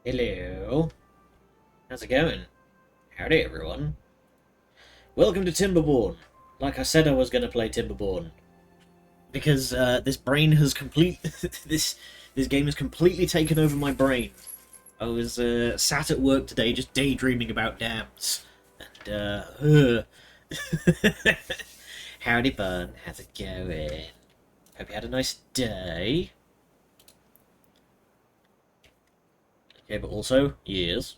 Hello. How's it going? Howdy, everyone. Welcome to Timberborn. Like I said, I was going to play Timberborn because this brain has this game has completely taken over my brain. I was sat at work today, just daydreaming about dams, and howdy, bun. How's it going? Hope you had a nice day. Okay, but also years.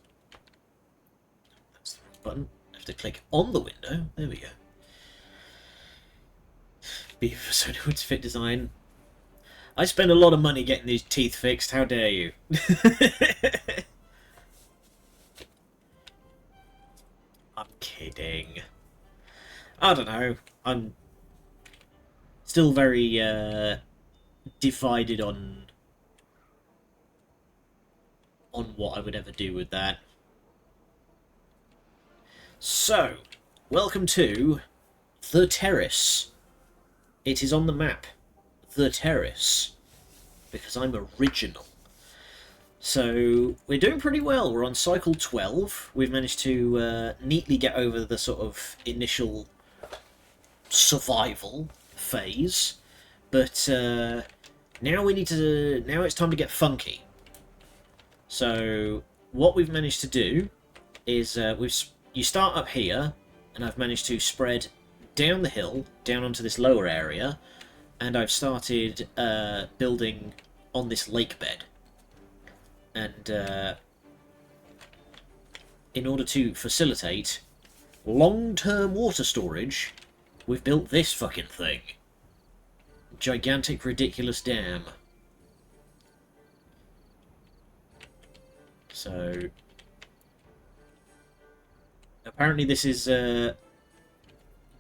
That's the wrong button. I have to click on the window. There we go. Beef Persona Woods Fit Design. I spend a lot of money getting these teeth fixed. How dare you? I'm kidding. I don't know. I'm still very divided on what I would ever do with that. So, welcome to the Terrace. It is on the map, the Terrace, because I'm original. So, we're doing pretty well. We're on cycle 12. We've managed to neatly get over the sort of initial survival phase. But now it's time to get funky. So, what we've managed to do is you start up here, and I've managed to spread down the hill, down onto this lower area, and I've started building on this lake bed. And in order to facilitate long-term water storage, we've built this fucking thing. Gigantic, ridiculous dam. So, apparently this is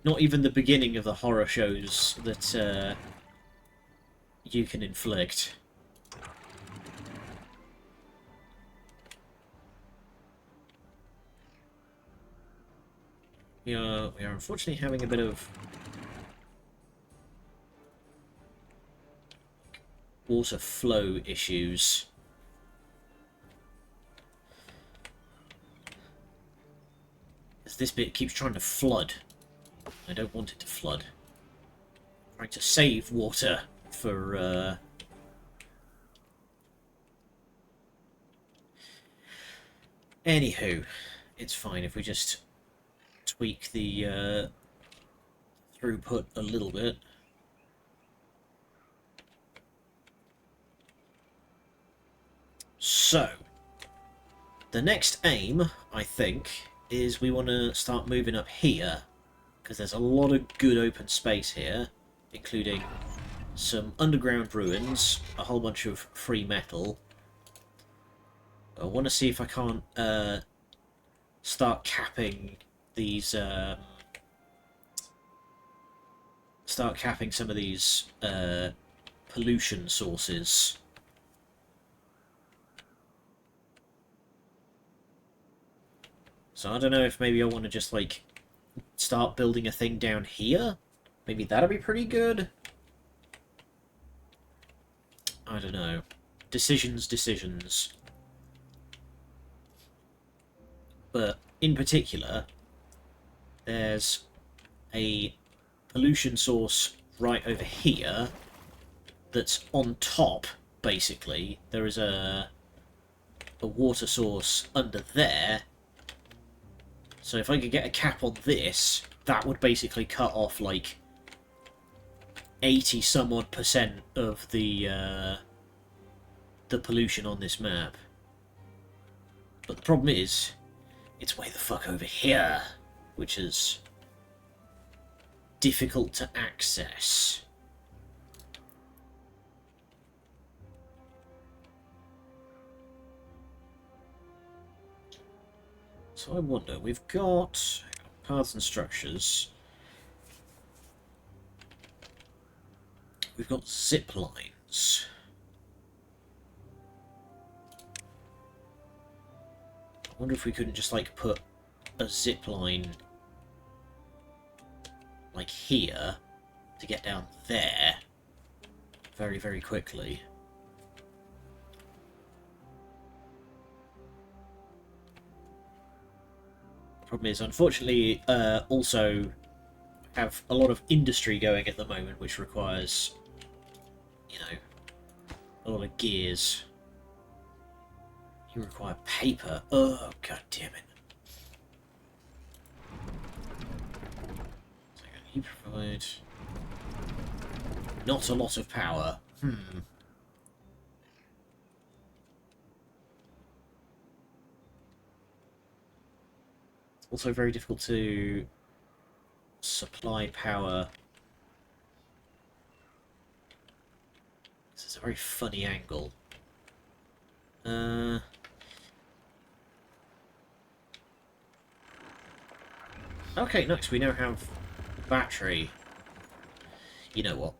not even the beginning of the horror shows that you can inflict. We are unfortunately having a bit of water flow issues. As this bit keeps trying to flood. I don't want it to flood. I'm trying to save water for Anywho, it's fine if we just tweak the throughput a little bit. So, the next aim, I think, is we want to start moving up here, because there's a lot of good open space here, including some underground ruins, a whole bunch of free metal. I want to see if I can't start capping these start capping some of these pollution sources. So I don't know if maybe I want to just like start building a thing down here. Maybe that'll be pretty good. I don't know. Decisions. But in particular, there's a pollution source right over here that's on top, basically. There is a water source under there. So if I could get a cap on this, that would basically cut off like 80 some odd % of the pollution on this map. But the problem is, it's way the fuck over here, which is difficult to access. So I wonder, we've got paths and structures. We've got zip lines. I wonder if we couldn't just like put a zip line like here to get down there very, very quickly. problem is, unfortunately, also have a lot of industry going at the moment, which requires, you know, a lot of gears. You require paper. Oh, god damn it. So you provide not a lot of power. It's also very difficult to supply power. This is a very funny angle. Okay, nice. We now have battery. You know what?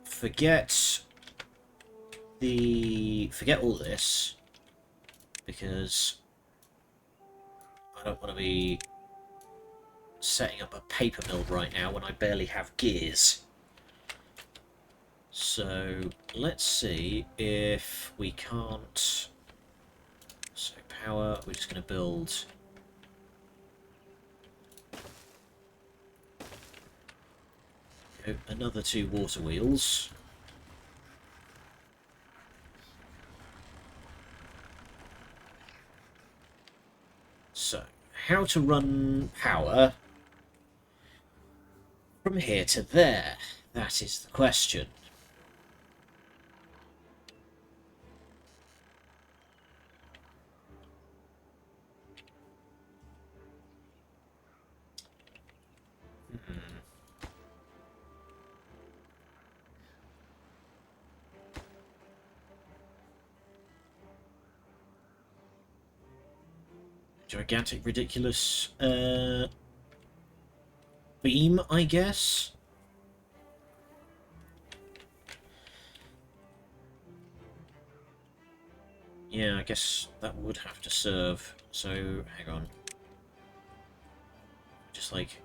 Forget all this, because I don't want to be setting up a paper mill right now when I barely have gears. So let's see if we can't. So power, we're just going to build another 2 water wheels. So, how to run power from here to there? That is the question. Gigantic, ridiculous beam, I guess? Yeah, I guess that would have to serve. So, hang on. Just like...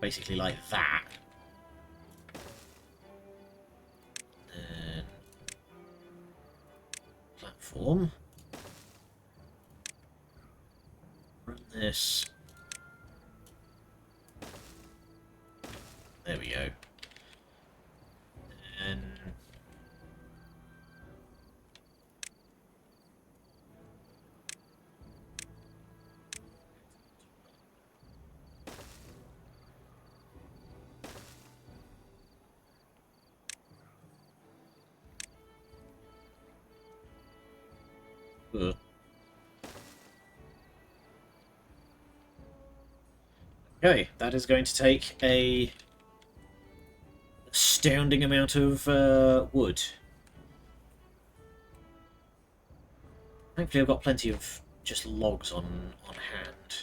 basically like that. Then... platform. Run this. There we go. And... Okay, that is going to take a astounding amount of wood. Thankfully I've got plenty of just logs on hand.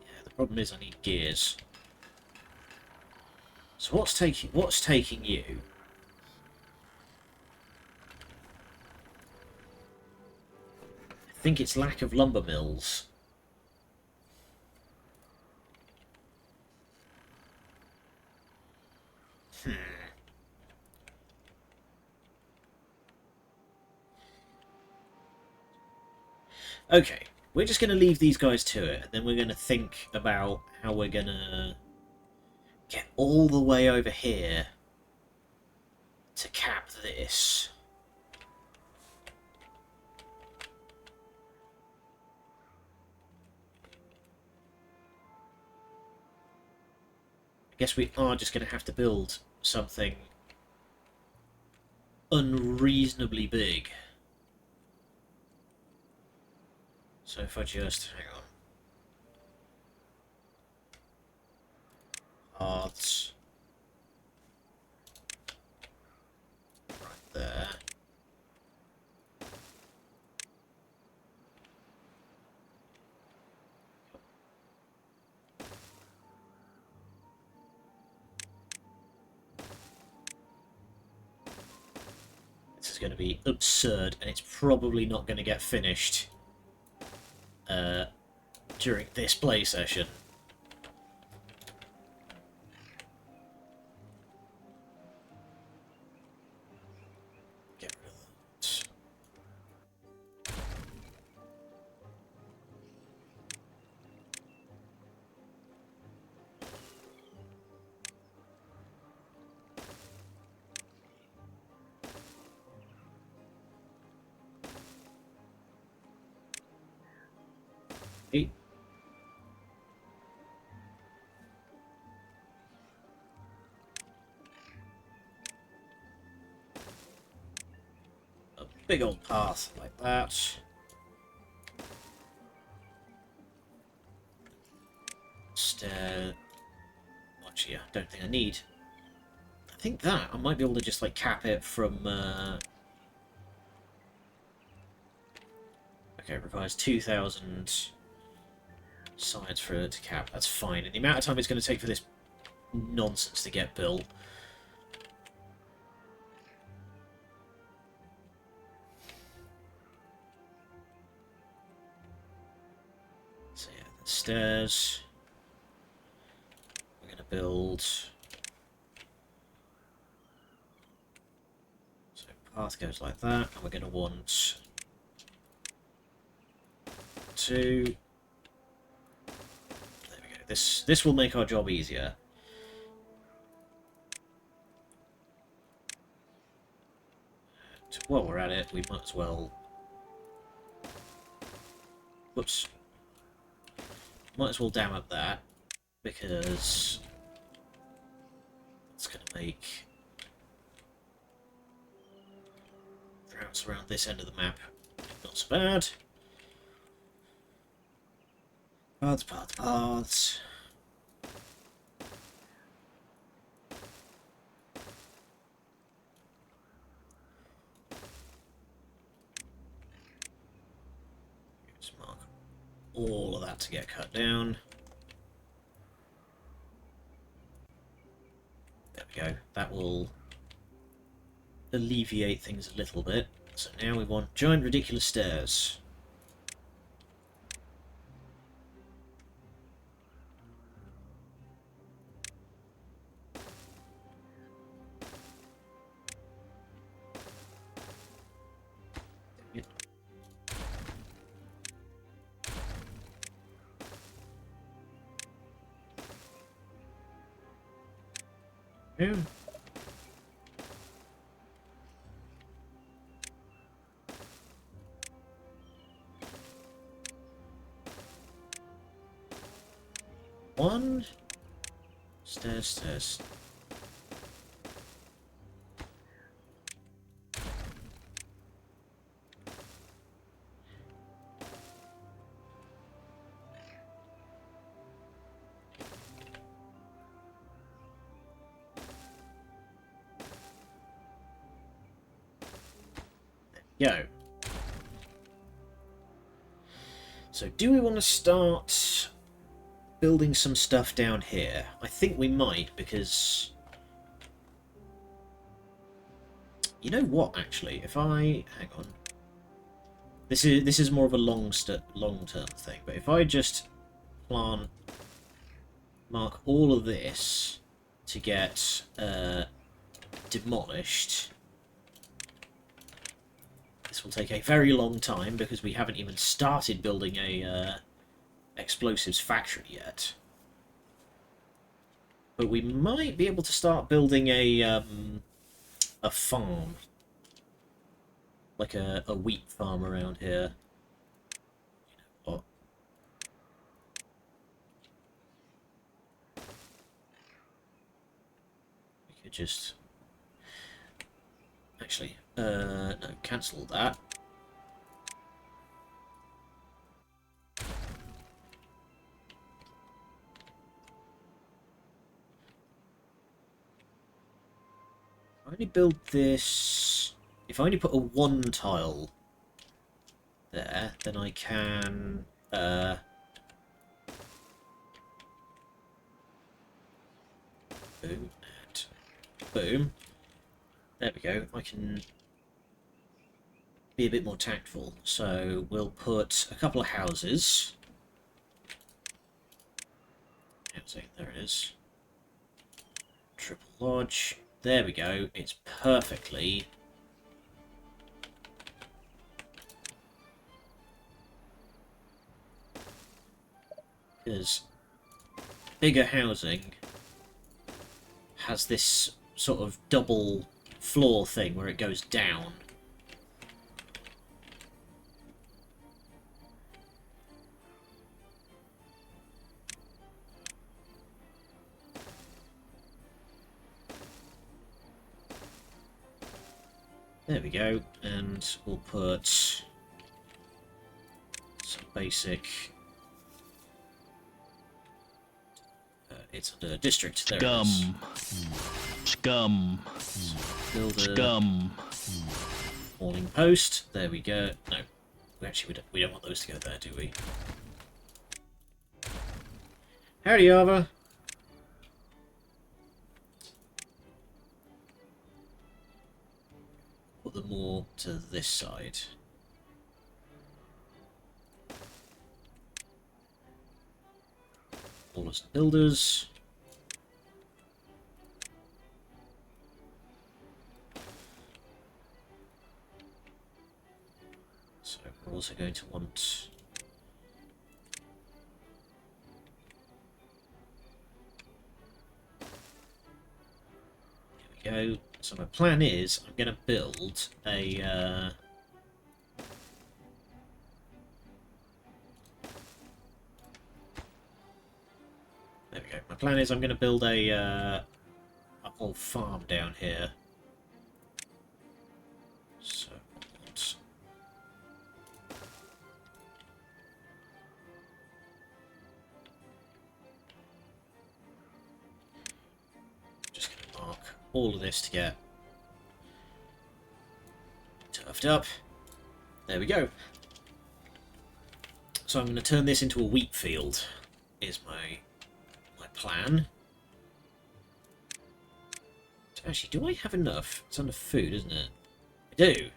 Yeah, the problem is I need gears. So what's taking you? I think it's lack of lumber mills. Okay, we're just going to leave these guys to it, and then we're going to think about how we're going to get all the way over here to cap this. I guess we are just going to have to build something unreasonably big. So if I just... hang on. Paths. Right there. This is going to be absurd, and it's probably not going to get finished during this play session. big old path like that. Stair. Actually, I don't think I need. I think that I might be able to just like cap it from. Okay, it requires 2,000 sides for it to cap. That's fine. And the amount of time it's going to take for this nonsense to get built. So yeah, the stairs. We're going to build. So path goes like that, and we're going to want 2. There we go. This will make our job easier. And while we're at it, we might as well. Whoops. Might as well dam up that, because it's going to make routes around this end of the map not so bad. Paths, paths, paths. Just mark all of that to get cut down. There we go. That will alleviate things a little bit. So now we want giant ridiculous stairs. Yeah. One. Stairs, stairs. Go. So do we want to start building some stuff down here? I think we might, because you know what, actually, if I hang on, this is more of a long-term thing, but if I just mark all of this to get demolished, this will take a very long time because we haven't even started building a explosives factory yet. But we might be able to start building a farm, like a wheat farm around here. You know what? We could just actually no, cancel that. I only build this. If I only put a 1 tile there, then I can boom and boom. There we go. I can be a bit more tactful. So we'll put a couple of houses. There it is. Triple lodge. There we go. It's perfectly. Because bigger housing has this sort of double floor thing where it goes down. There we go, and we'll put some basic... it's under district. There it is. Scum. Build a Scum. morning post. There we go. No, we don't want those to go there, do we? Howdy, Ava. Put them more to this side. Flawless builders. So we're also going to want... Here we go. So my plan is I'm going to build a... There we go. My plan is I'm going to build a whole farm down here. So, just going to mark all of this to get turfed up. There we go. So I'm going to turn this into a wheat field, is my plan. So actually, do I have enough? It's under food, isn't it? I do.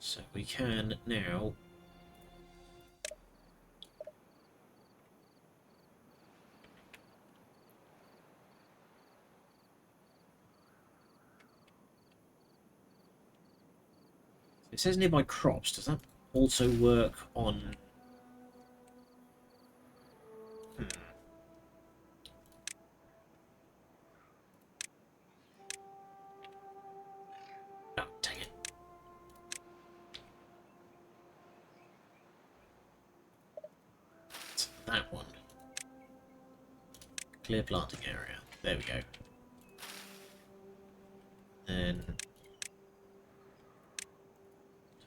So we can now... It says nearby crops. Does that also work on... Oh, dang it. It's that one. Clear planting area. There we go. Then...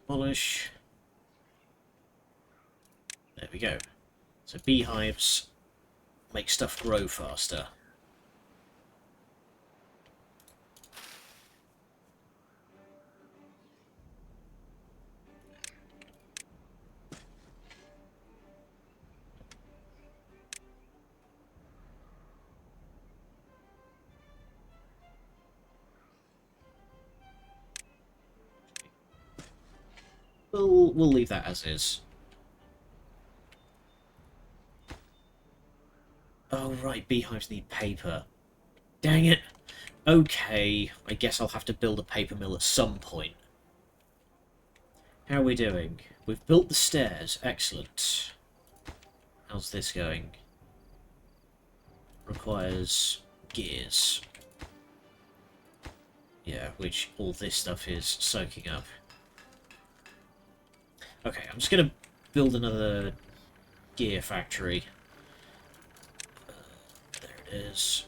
demolish. There we go. So beehives make stuff grow faster. We'll leave that as is. Oh right, beehives need paper. Dang it. Okay, I guess I'll have to build a paper mill at some point. How are we doing? We've built the stairs. Excellent. How's this going? Requires gears. Yeah, which all this stuff is soaking up. Okay, I'm just going to build another gear factory. There it is.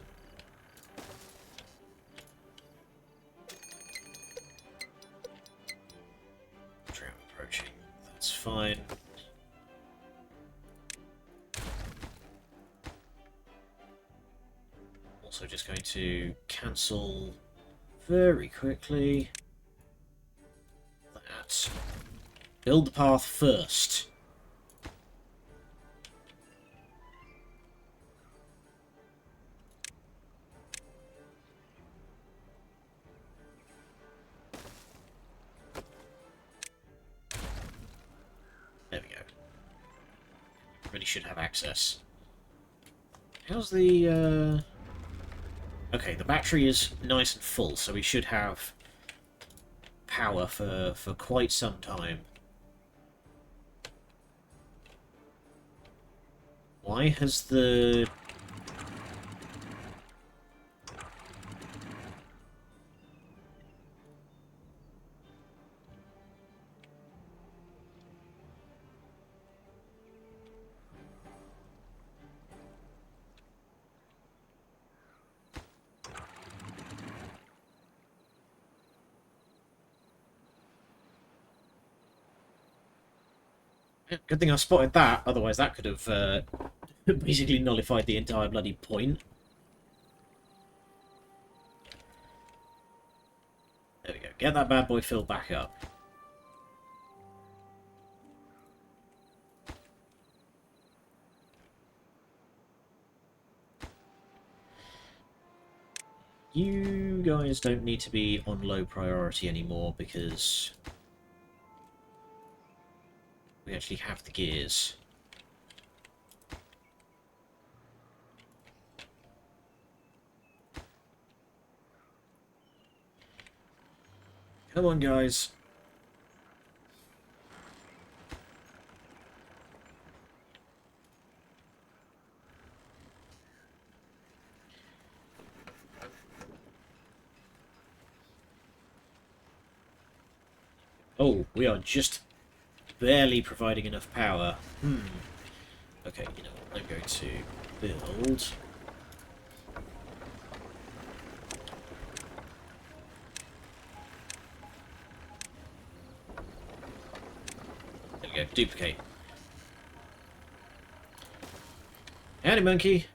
Tram approaching. That's fine. Also just going to cancel very quickly that. Build the path first. There we go. Really should have access. How's the... Okay, the battery is nice and full, so we should have power for quite some time. Why has the... Good thing I spotted that, otherwise that could have basically nullified the entire bloody point. There we go. Get that bad boy filled back up. You guys don't need to be on low priority anymore because we actually have the gears. Come on, guys. Oh, we are just barely providing enough power. Okay, you know what? I'm going to build... There we go, duplicate. Howdy, monkey!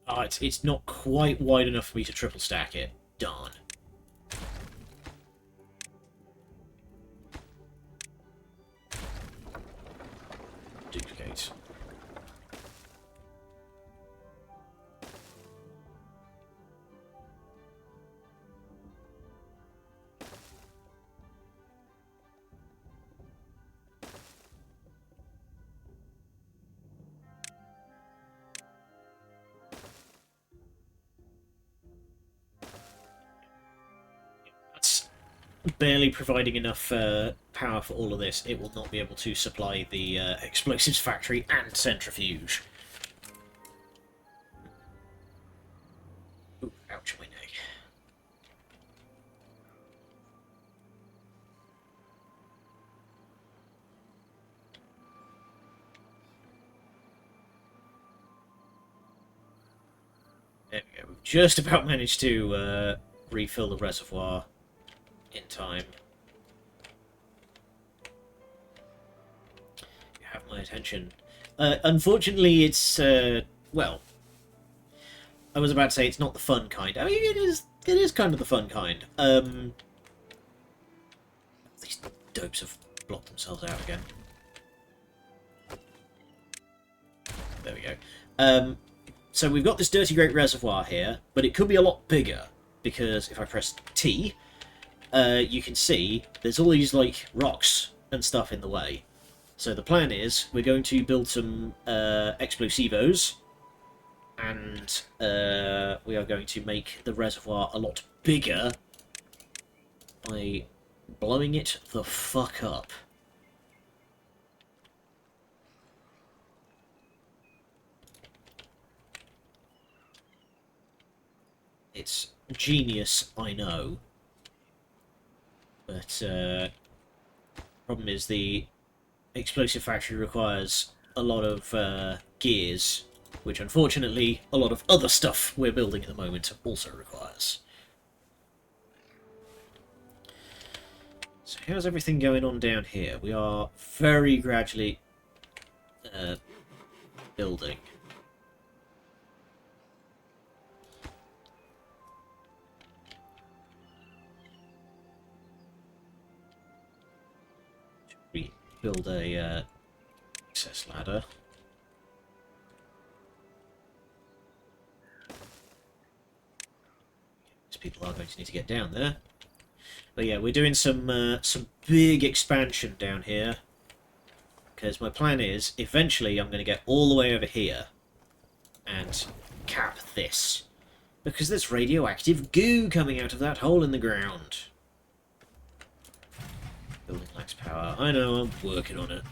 Oh, it's not quite wide enough for me to triple stack it. Darn. Duplicate. That's barely providing enough power for all of this. It will not be able to supply the explosives factory and centrifuge. Ooh, ouch, my neck. There we go. We've just about managed to refill the reservoir in time. You have my attention. Unfortunately, it's well, I was about to say it's not the fun kind. I mean, it is. It is kind of the fun kind. These dopes have blocked themselves out again. There we go. So we've got this dirty great reservoir here, but it could be a lot bigger because if I press T, you can see there's all these like rocks and stuff in the way. So the plan is we're going to build some explosivos, and we are going to make the reservoir a lot bigger by blowing it the fuck up. It's genius, I know. But problem is the explosive factory requires a lot of gears, which unfortunately a lot of other stuff we're building at the moment also requires. So how's everything going on down here? We are very gradually building. We build a access ladder. Because people are going to need to get down there. But yeah, we're doing some big expansion down here. Because my plan is, eventually I'm going to get all the way over here and cap this. Because there's radioactive goo coming out of that hole in the ground. Building lacks power. I know, I'm working on it.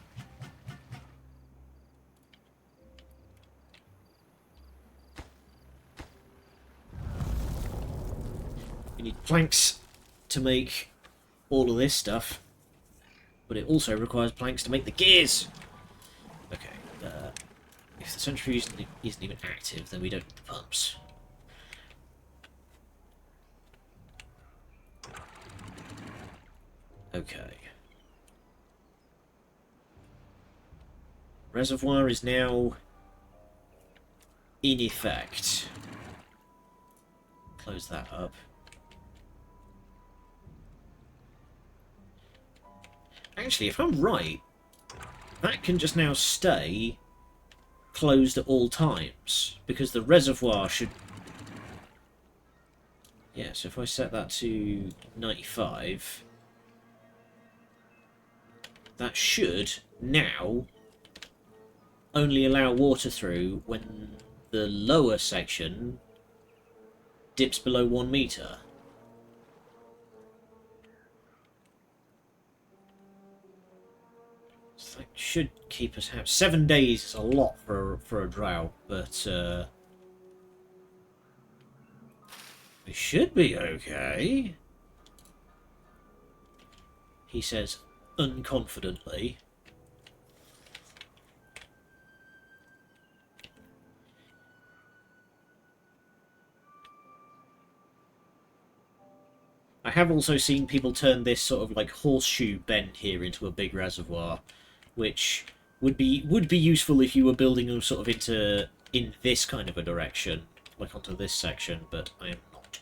We need planks to make all of this stuff, but it also requires planks to make the gears. Okay, if the centrifuge isn't even active, then we don't need the pumps. Okay. Reservoir is now in effect. Close that up. Actually, if I'm right, that can just now stay closed at all times, because the reservoir should... Yeah, so if I set that to 95, that should now only allow water through when the lower section dips below 1 meter. So that should keep us happy. 7 days is a lot for a drought, but we should be okay. He says unconfidently. I have also seen people turn this sort of like horseshoe bend here into a big reservoir, which would be useful if you were building them sort of in this kind of a direction, like onto this section, but I am not.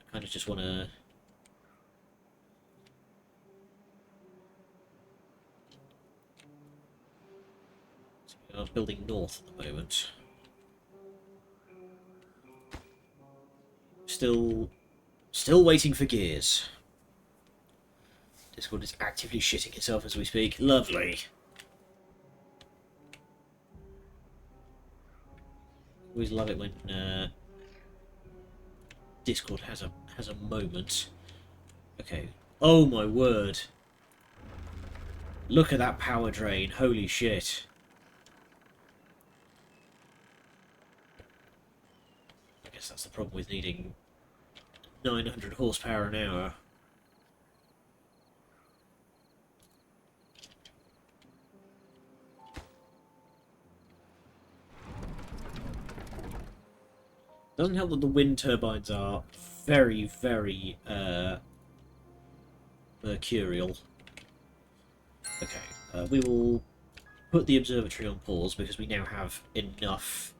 I kind of just want to... I'm building north at the moment. Still waiting for gears. Discord is actively shitting itself as we speak. Lovely. Always love it when Discord has a moment. Okay. Oh my word. Look at that power drain. Holy shit. I guess that's the problem with needing 900 horsepower an hour. Doesn't help that the wind turbines are very, very mercurial. Okay, we will put the observatory on pause because we now have enough.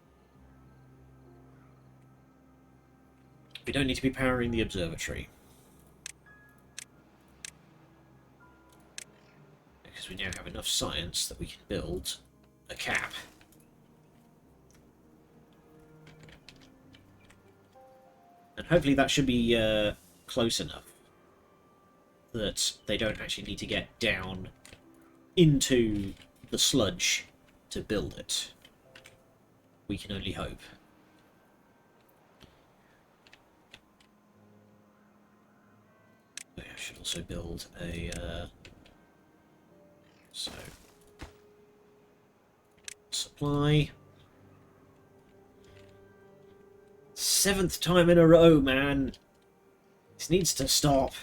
We don't need to be powering the observatory, because we now have enough science that we can build a cap. And hopefully that should be close enough that they don't actually need to get down into the sludge to build it. We can only hope. I should also build a... so... supply... 7th time in a row, man. This needs to stop.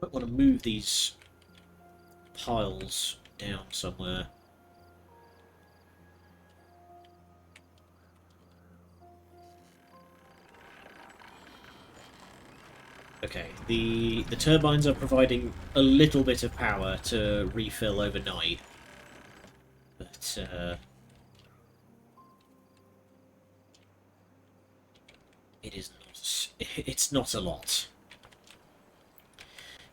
I want to move these piles down somewhere. Okay, the turbines are providing a little bit of power to refill overnight, but it's not a lot.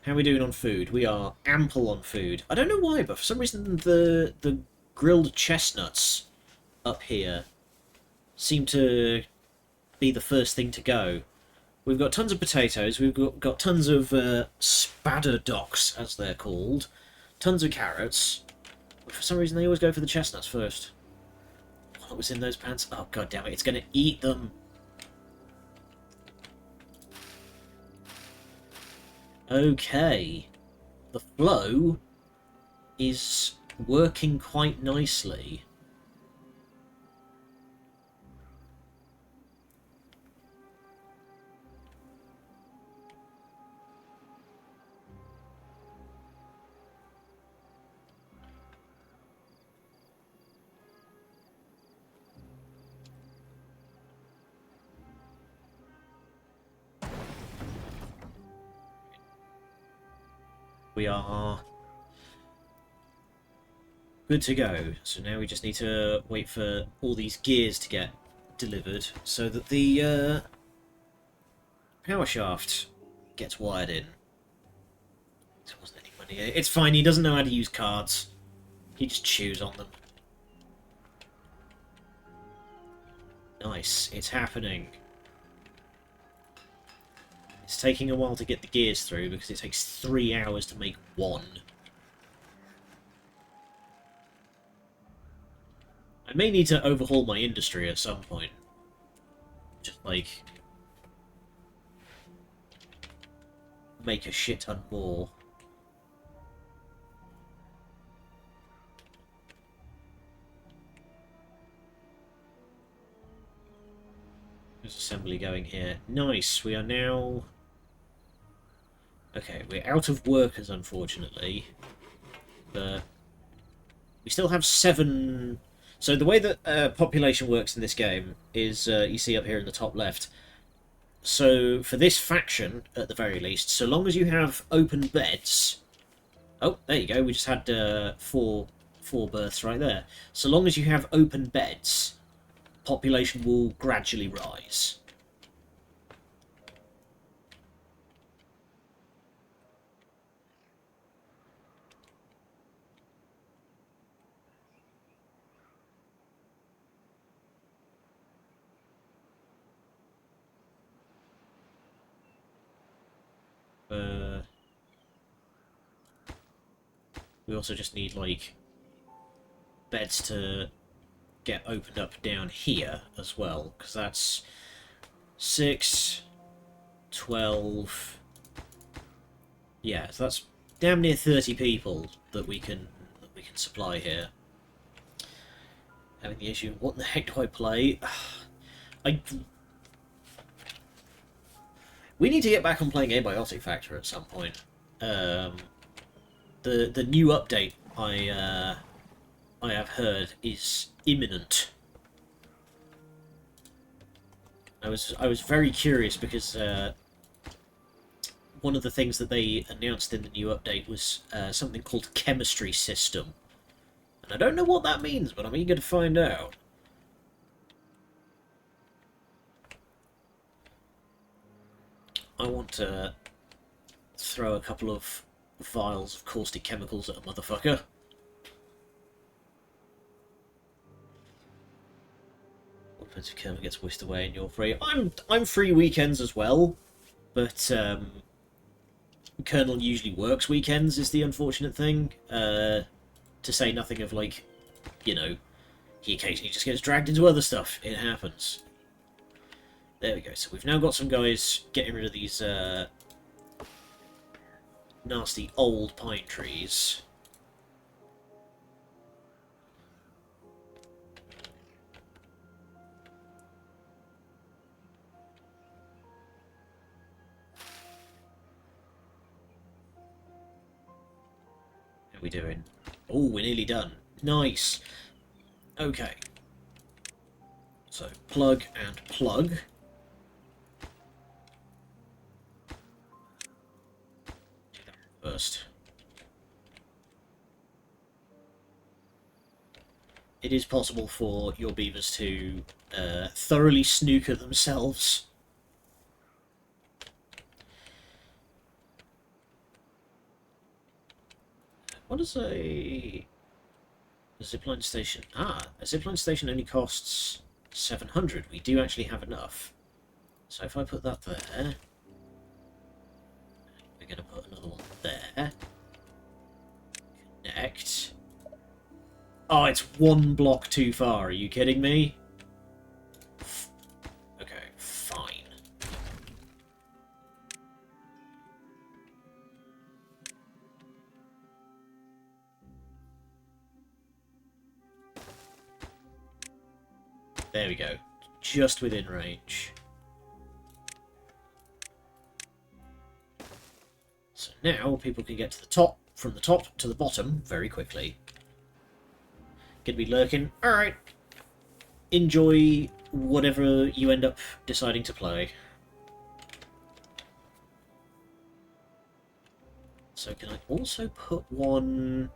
How are we doing on food? We are ample on food. I don't know why, but for some reason the grilled chestnuts up here seem to be the first thing to go. We've got tons of potatoes, we've got tons of spadderdocs, as they're called, tons of carrots, but for some reason they always go for the chestnuts first. What was in those pants? Oh god damn it, it's going to eat them! Okay, the flow is working quite nicely. we are good to go. So now we just need to wait for all these gears to get delivered so that the power shaft gets wired in. There wasn't any money. It's fine, he doesn't know how to use cards. He just chews on them. Nice, it's happening. It's taking a while to get the gears through because it takes 3 hours to make one. I may need to overhaul my industry at some point. Just, like, make a shit ton more. There's assembly going here. Nice, we are now... Okay, we're out of workers, unfortunately. But we still have 7... So the way that population works in this game is, you see up here in the top left. So for this faction, at the very least, so long as you have open beds... Oh, there you go, we just had four births right there. So long as you have open beds, population will gradually rise. We also just need, like, beds to get opened up down here as well, because that's 6, 12... Yeah, so that's damn near 30 people that we can supply here. Having the issue, what the heck do I play? We need to get back on playing Abiotic Factor at some point. The new update I have heard is imminent. I was very curious because one of the things that they announced in the new update was something called Chemistry System. And I don't know what that means, but I'm eager to find out. I want to throw a couple of vials of caustic chemicals at a motherfucker. What offensive kernel gets whisked away and you're free? I'm free weekends as well, but Kernel usually works weekends is the unfortunate thing. To say nothing of, like, you know, he occasionally just gets dragged into other stuff. It happens. There we go. So we've now got some guys getting rid of these nasty old pine trees. How are we doing? Oh, we're nearly done. Nice. Okay. So, plug and plug. Do that first. It is possible for your beavers to thoroughly snooker themselves. What is a zipline station? Ah, a zipline station only costs 700. We do actually have enough. So if I put that there, we're going to put another one there. Connect. Oh, it's one block too far. Are you kidding me? Okay, fine. There we go. Just within range. So now people can get to the top, from the top to the bottom very quickly. Gonna be lurking. Alright. Enjoy whatever you end up deciding to play. So can I also put one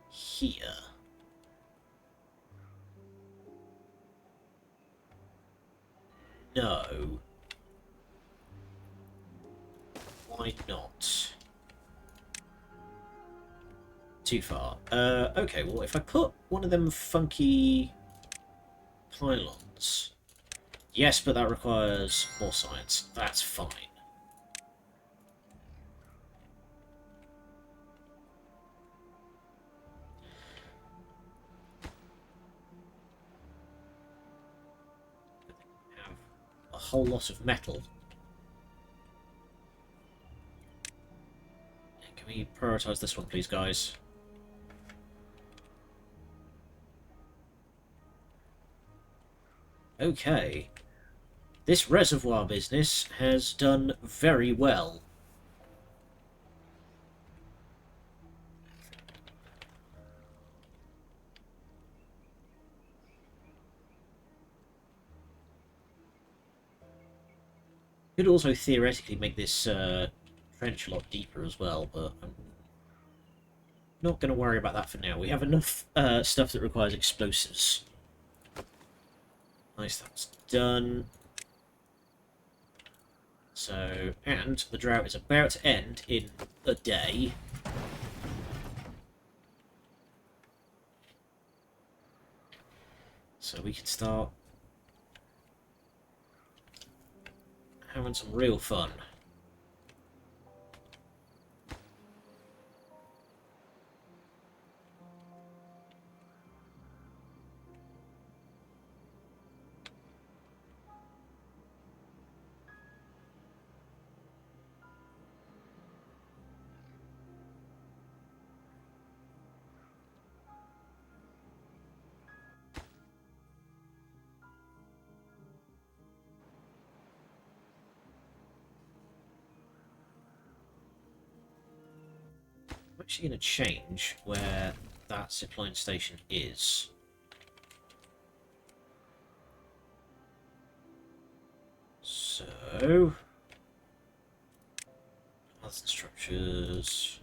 here? No. Why not? Too far. Okay, well, if I put one of them funky pylons... Yes, but that requires more science. That's fine. Have a whole lot of metal. Can we prioritise this one, please, guys? Okay. This reservoir business has done very well. Could also theoretically make this trench a lot deeper as well, but I'm not going to worry about that for now. We have enough stuff that requires explosives. Nice, that's done. So, and the drought is about to end in a day. So we can start having some real fun. I'm actually going to change where that zipline station is. So, other structures.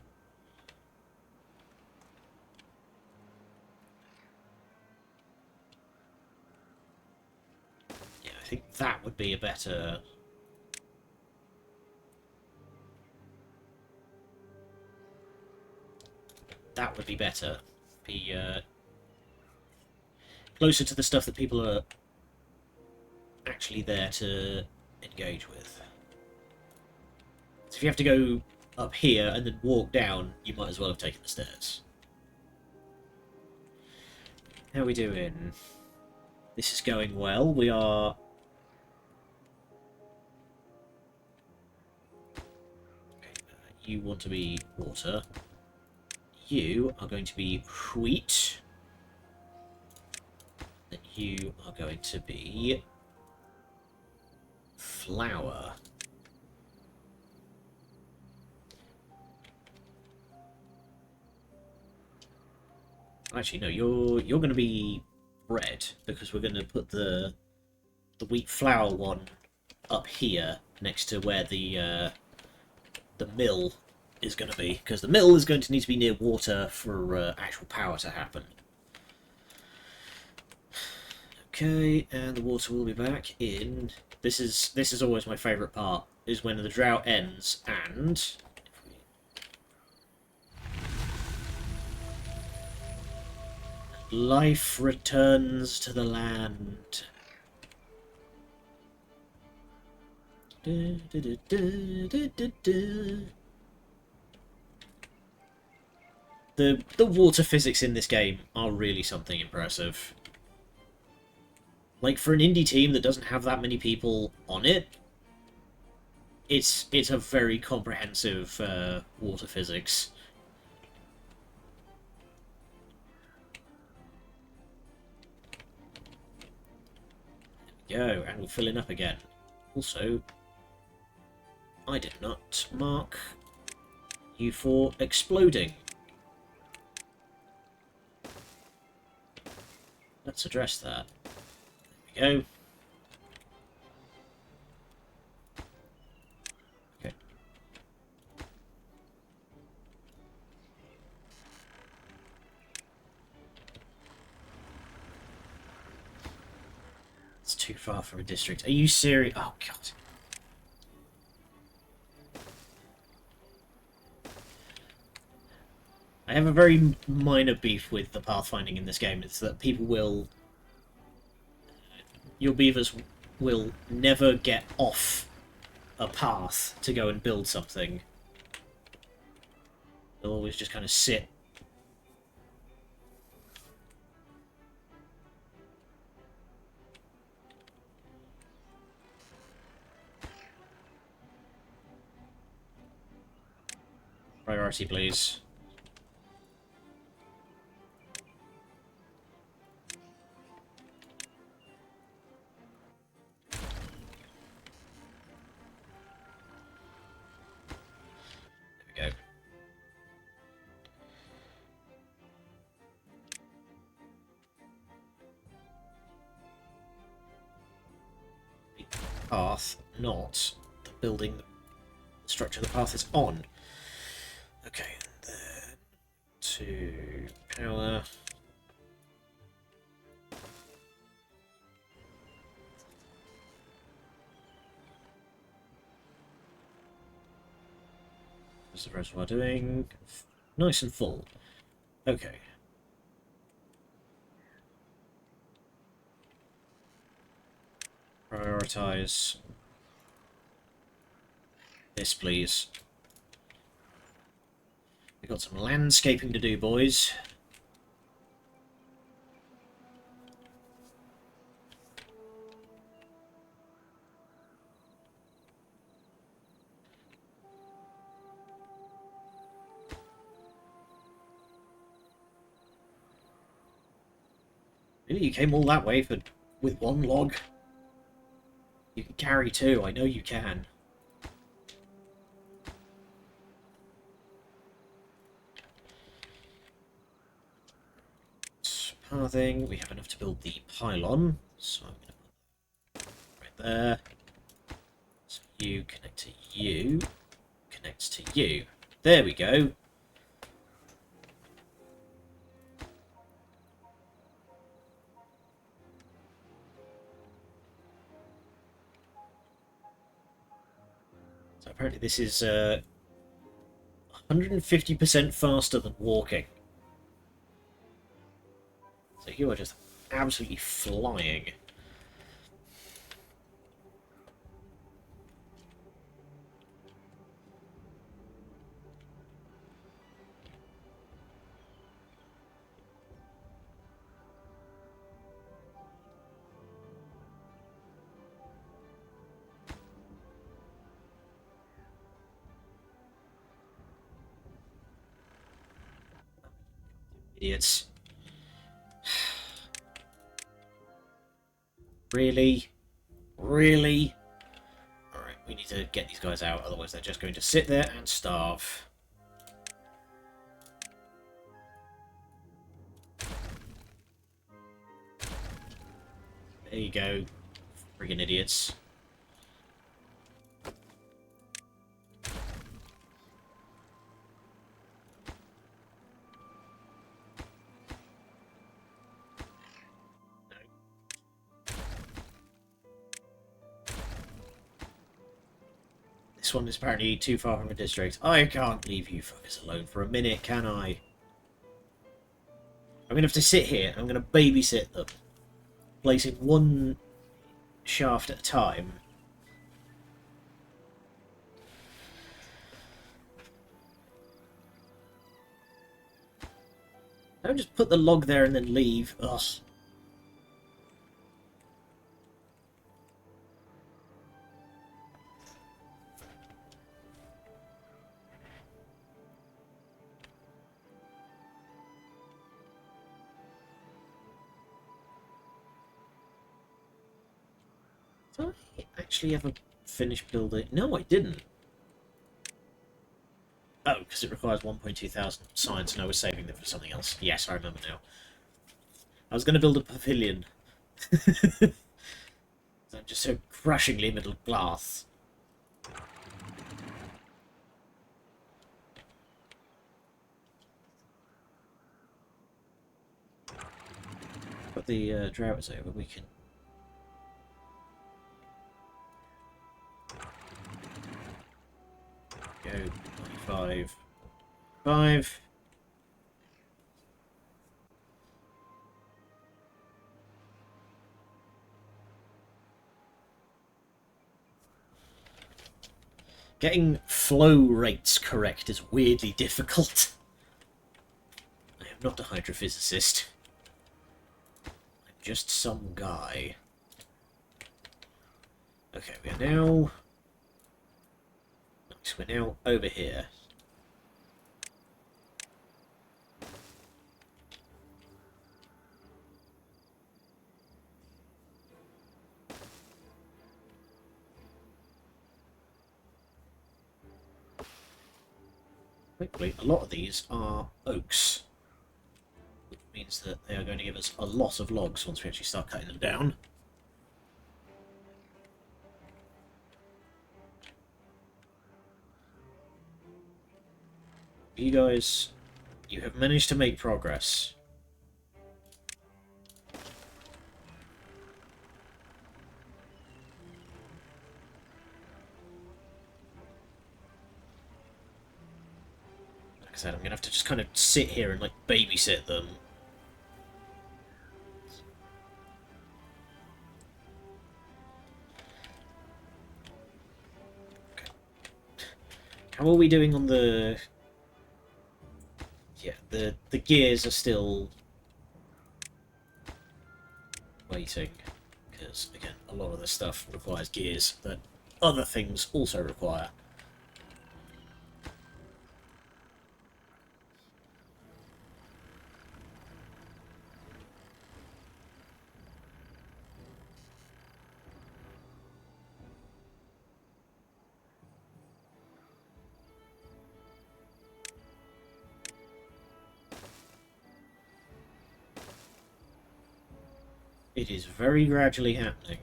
Yeah, I think that would be a better. That would be better. Be closer to the stuff that people are actually there to engage with. So if you have to go up here and then walk down, you might as well have taken the stairs. How are we doing? This is going well. We are... Okay, you want to be water. You are going to be wheat. And you are going to be flour. Actually, no, you're going to be bread, because we're going to put the wheat flour one up here next to where the mill is going to be, because the mill is going to need to be near water for actual power to happen. Okay, and the water will be back in. This is always my favourite part, is when the drought ends and life returns to the land. The water physics in this game are really something impressive. Like, for an indie team that doesn't have that many people on it, it's a very comprehensive water physics. There we go, and we're filling up again. Also, I did not mark you for exploding. Let's address that. There we go. Okay. too far from a district. Are you serious? Oh, God. I have a very minor beef with the pathfinding in this game. It's that people will... Your beavers will never get off a path to go and build something. They'll always just kind of sit. Priority, please. There we go. The path, not the building, the structure the path is on. Okay, and then to power. What's the reservoir doing? Nice and full. Okay. Prioritize this, please. We've got some landscaping to do, boys. Really, you came all that way with one log? You can carry two, I know you can. Pathing, we have enough to build the pylon, so I'm going to put that right there. So you connect to you, connects to you. There we go. So apparently this is 150% faster than walking. So you are just absolutely flying. Idiots. Really? Really? Alright, we need to get these guys out, otherwise they're just going to sit there and starve. There you go. Friggin' idiots. This one is apparently too far from a district. I can't leave you fuckers alone for a minute, can I? I'm going to have to sit here. I'm going to babysit them. Placing one shaft at a time. Don't just put the log there and then leave. Ugh. Did I actually ever finish building? No, I didn't. Oh, because it requires 1.2 thousand science and I was saving them for something else. Yes, I remember now. I was going to build a pavilion. I'm just so crushingly middle class. But the drought is over, we can Go 95. 5. Getting flow rates correct is weirdly difficult. I am not a hydrophysicist. I'm just some guy. Okay, we are now... Nice, we're now over here. Thankfully, a lot of these are oaks, which means that they are going to give us a lot of logs once we actually start cutting them down. You guys, you have managed to make progress. Like I said, I'm going to have to just kind of sit here and, like, babysit them. Okay. How are we doing on the... Yeah, the gears are still waiting, because, again, a lot of this stuff requires gears that other things also require. It is very gradually happening.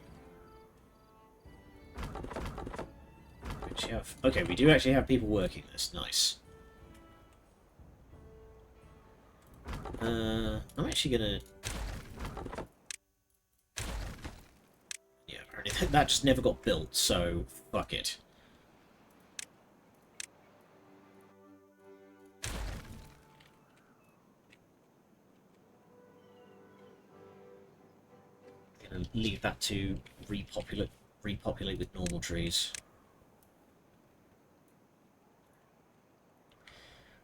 Okay, we do actually have people working this. Nice. I'm actually gonna... Yeah, apparently that just never got built, so fuck it. Gonna leave that to repopulate with normal trees.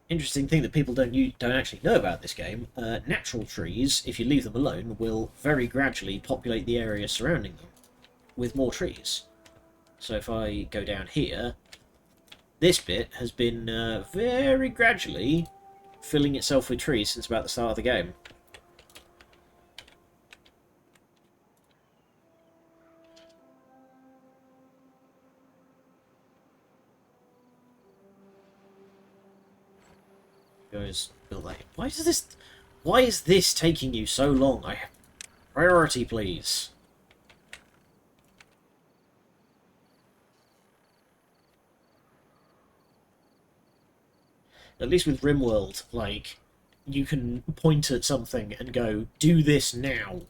Interesting thing that people don't actually know about this game, natural trees, if you leave them alone, will very gradually populate the area surrounding them with more trees. So if I go down here, this bit has been very gradually filling itself with trees since about the start of the game. Guys, build that. Why is this taking you so long? Priority, please. At least with RimWorld, like, you can point at something and go, do this now.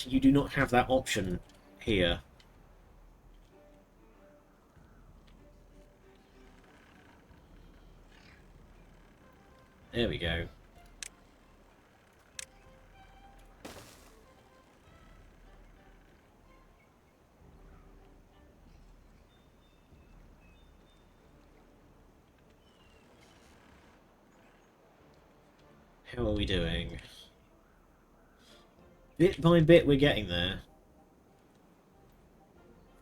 You do not have that option here. There we go. How are we doing? Bit by bit, we're getting there.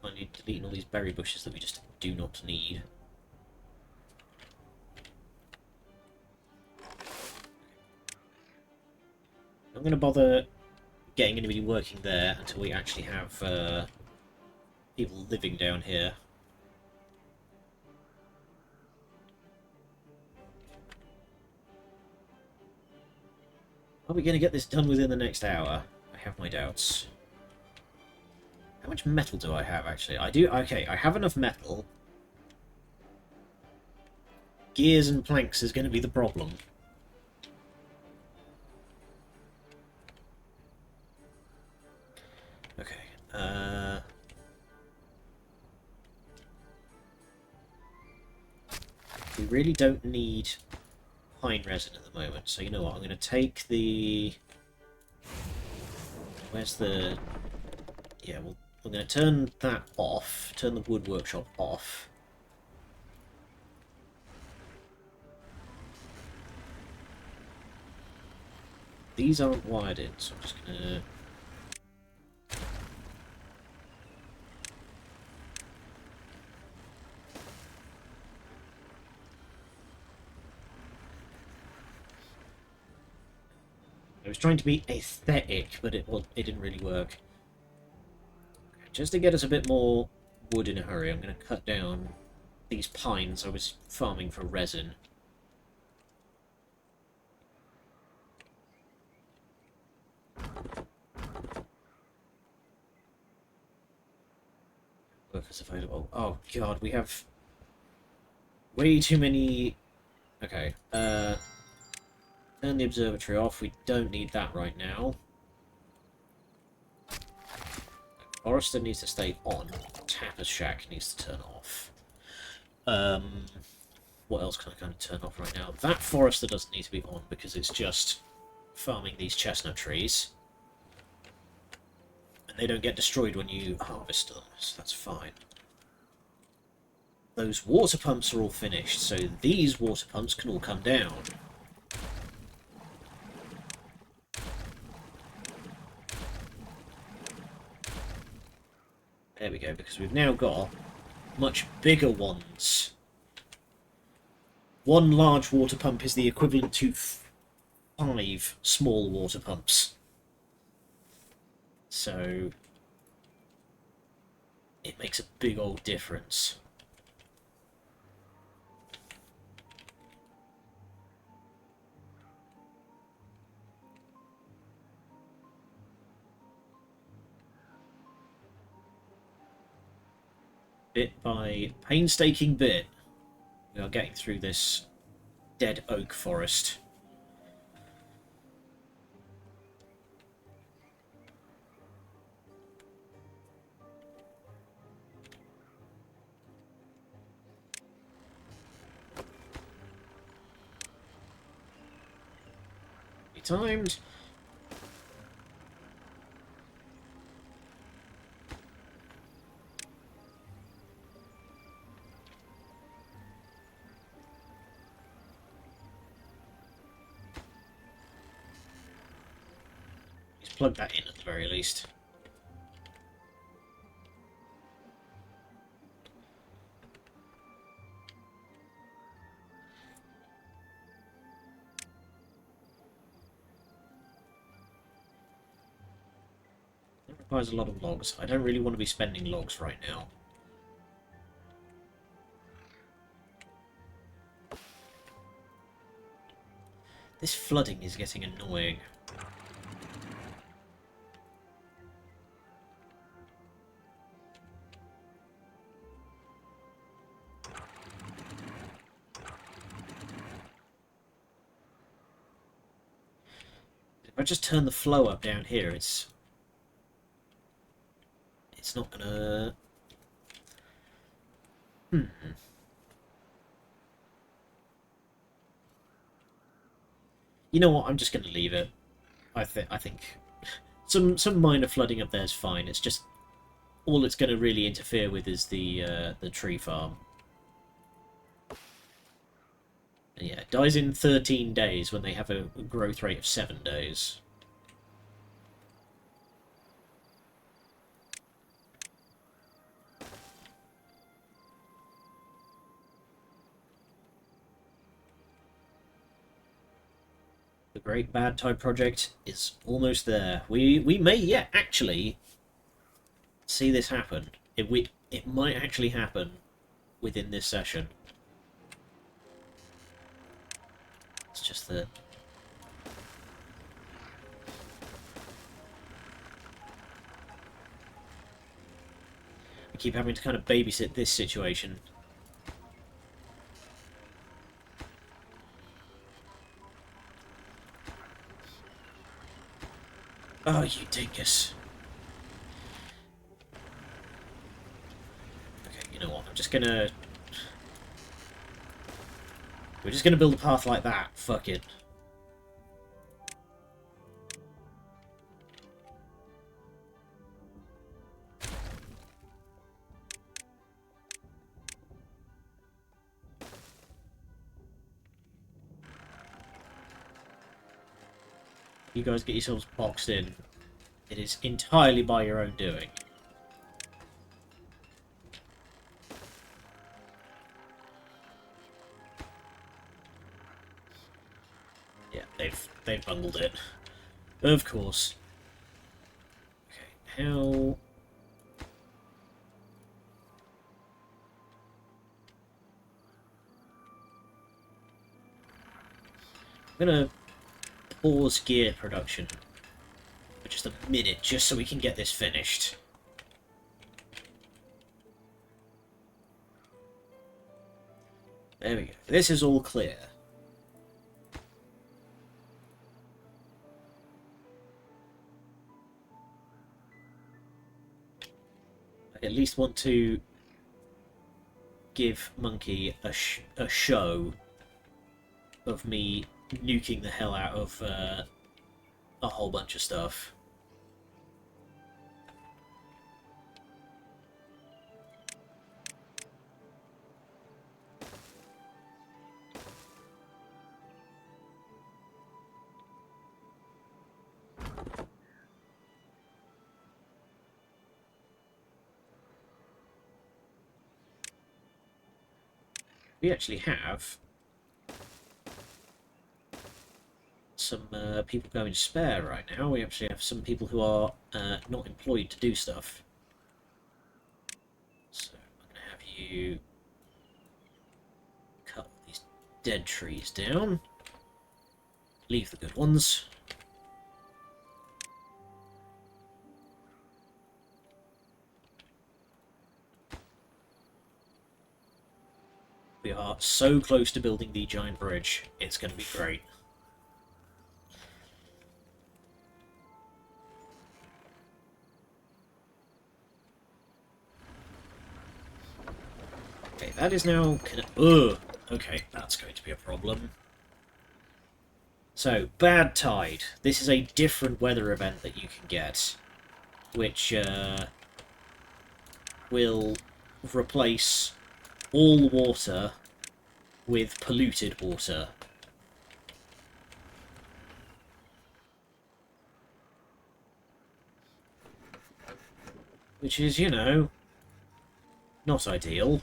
Finally deleting all these berry bushes that we just do not need. I'm going to bother getting anybody working there until we actually have people living down here. Are we going to get this done within the next hour? I have my doubts. How much metal do I have, actually? I do... Okay, I have enough metal. Gears and planks is going to be the problem. Okay, We really don't need pine resin at the moment, so you know what, I'm going to take the... Where's the... Yeah, well, I'm going to turn that off, turn the wood workshop off. These aren't wired in, so I'm just going to... I was trying to be aesthetic, but it didn't really work. Just to get us a bit more wood in a hurry, I'm going to cut down these pines I was farming for resin. Workers available. Oh god, we have way too many... Okay, turn the observatory off. We don't need that right now. Forester needs to stay on. Tapper's Shack needs to turn off. What else can I kind of turn off right now? That Forester doesn't need to be on because it's just farming these chestnut trees. And they don't get destroyed when you harvest them, so that's fine. Those water pumps are all finished, so these water pumps can all come down. There we go, because we've now got much bigger ones. One large water pump is the equivalent to 5 small water pumps. So it makes a big old difference. Bit by painstaking bit, we are getting through this dead oak forest. Be timed. Plug that in at the very least. That requires a lot of logs. I don't really want to be spending logs right now. This flooding is getting annoying. If I just turn the flow up down here, it's not gonna... You know what? I'm just gonna leave it. I think some minor flooding up there is fine. It's just all it's going to really interfere with is the tree farm. Yeah, it dies in 13 days when they have a growth rate of 7 days. The Great Bad Tide Project is almost there. We may yet actually see this happen. It might actually happen within this session. It's just that we keep having to kind of babysit this situation. Oh, you dingus. Okay, you know what? I'm just gonna... We're just going to build a path like that. Fuck it. You guys get yourselves boxed in. It is entirely by your own doing. Yeah, they've bungled it. Of course. Okay, how... I'm gonna pause gear production for just a minute, just so we can get this finished. There we go. This is all clear. I at least want to give Monkey a show of me nuking the hell out of a whole bunch of stuff. We actually have some people going spare right now. We actually have some people who are not employed to do stuff. So I'm going to have you cut these dead trees down. Leave the good ones. We are so close to building the giant bridge. It's going to be great. Okay, that is now... Ugh! Okay, that's going to be a problem. So, bad tide. This is a different weather event that you can get, which will replace all water with polluted water. Which is, you know, not ideal.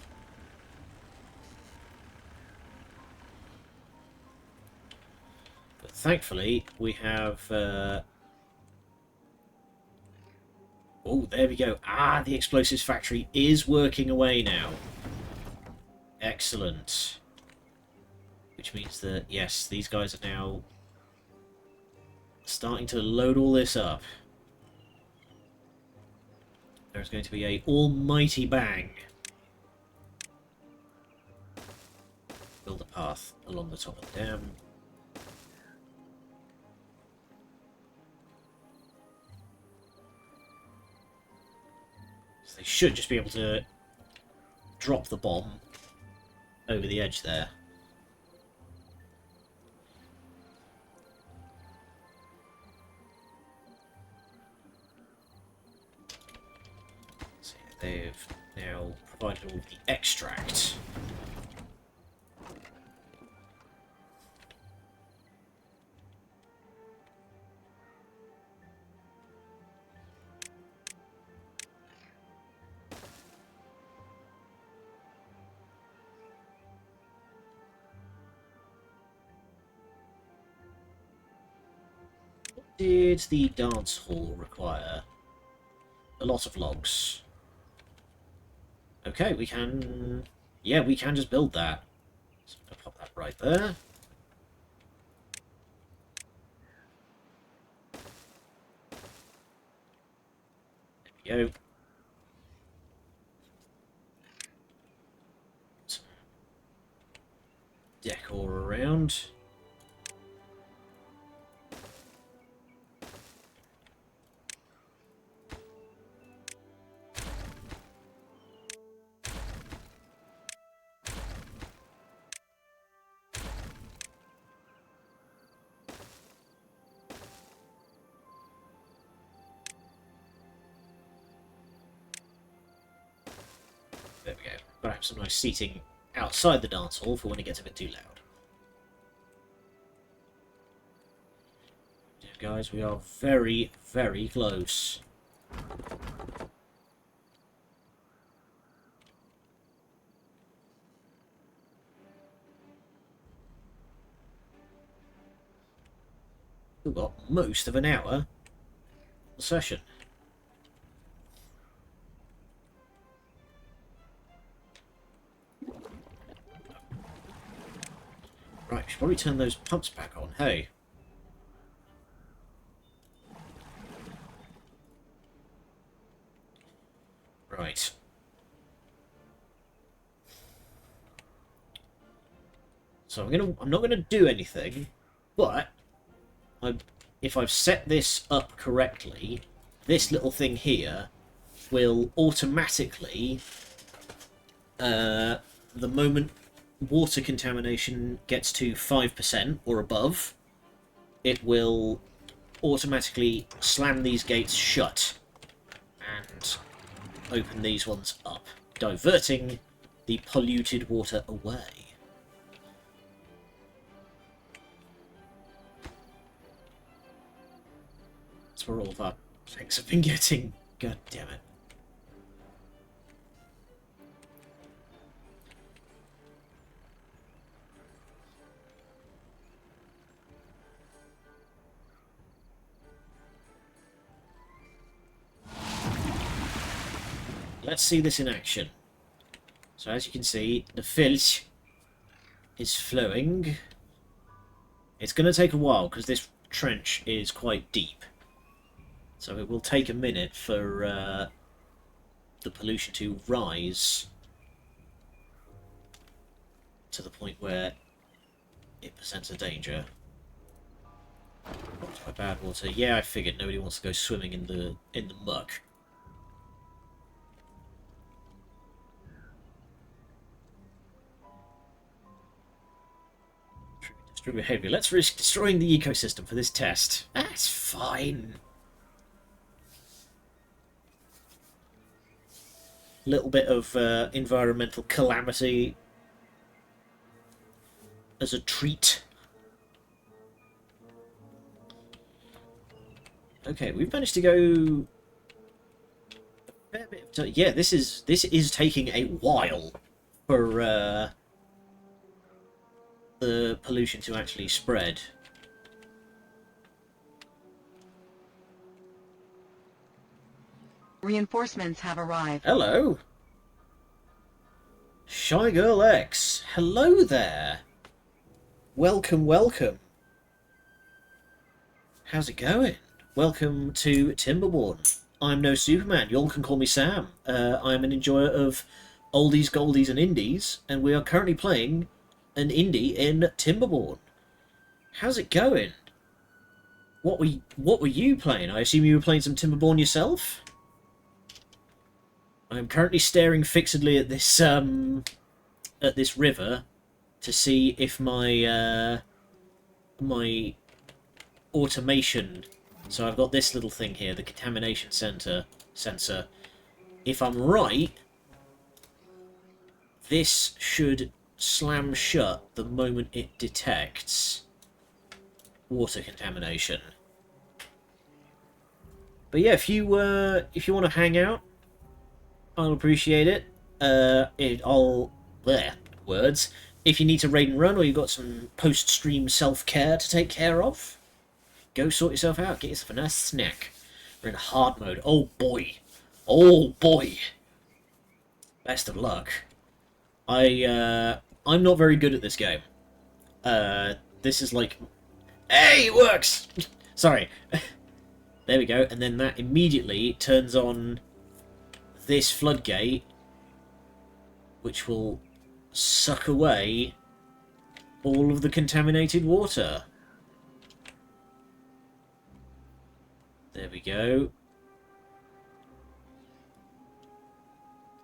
But thankfully, we have... Oh, there we go. Ah, the explosives factory is working away now. Excellent. Which means that, yes, these guys are now starting to load all this up. There's going to be a almighty bang. Build a path along the top of the dam. So they should just be able to drop the bomb over the edge there. So yeah, they've now provided all of the extract. Did the dance hall require? A lot of logs. Okay, we can... Yeah, we can just build that. So I'm going to pop that right there. There we go. Decor around. I have some nice seating outside the dance hall for when it gets a bit too loud. Yeah, guys, we are very, very close. We've got most of an hour session. Right, we should probably turn those pumps back on, hey? Right. So I'm not gonna do anything, but if I've set this up correctly, this little thing here will automatically, the moment water contamination gets to 5% or above, it will automatically slam these gates shut and open these ones up, diverting the polluted water away. That's where all of our things have been getting. God damn it. Let's see this in action. So as you can see, the filth is flowing. It's going to take a while because this trench is quite deep. So it will take a minute for the pollution to rise to the point where it presents a danger. Blocked by bad water. Yeah, I figured nobody wants to go swimming in the muck. Destroy behavior. Let's risk destroying the ecosystem for this test. That's fine. Little bit of environmental calamity as a treat. Okay, we've managed to go a fair bit of time. Yeah, this is taking a while for the pollution to actually spread. Reinforcements have arrived. Hello. Shy Girl X. Hello there. Welcome, welcome. How's it going? Welcome to Timberborn. I'm no Superman. You all can call me Sam. I'm an enjoyer of oldies, goldies, and indies, and we are currently playing an indie in Timberborn. How's it going? What were you playing? I assume you were playing some Timberborn yourself? I'm currently staring fixedly at this river to see if my my automation. So I've got this little thing here, the contamination sensor. If I'm right, this should slam shut the moment it detects water contamination. But yeah, if you want to hang out, I'll appreciate it. Words. If you need to raid and run, or you've got some post-stream self-care to take care of, go sort yourself out. Get yourself a nice snack. We're in hard mode. Oh boy. Oh boy. Best of luck. I'm not very good at this game. This is like... Hey, it works! Sorry. There we go. And then that immediately turns on this floodgate, which will suck away all of the contaminated water. There we go.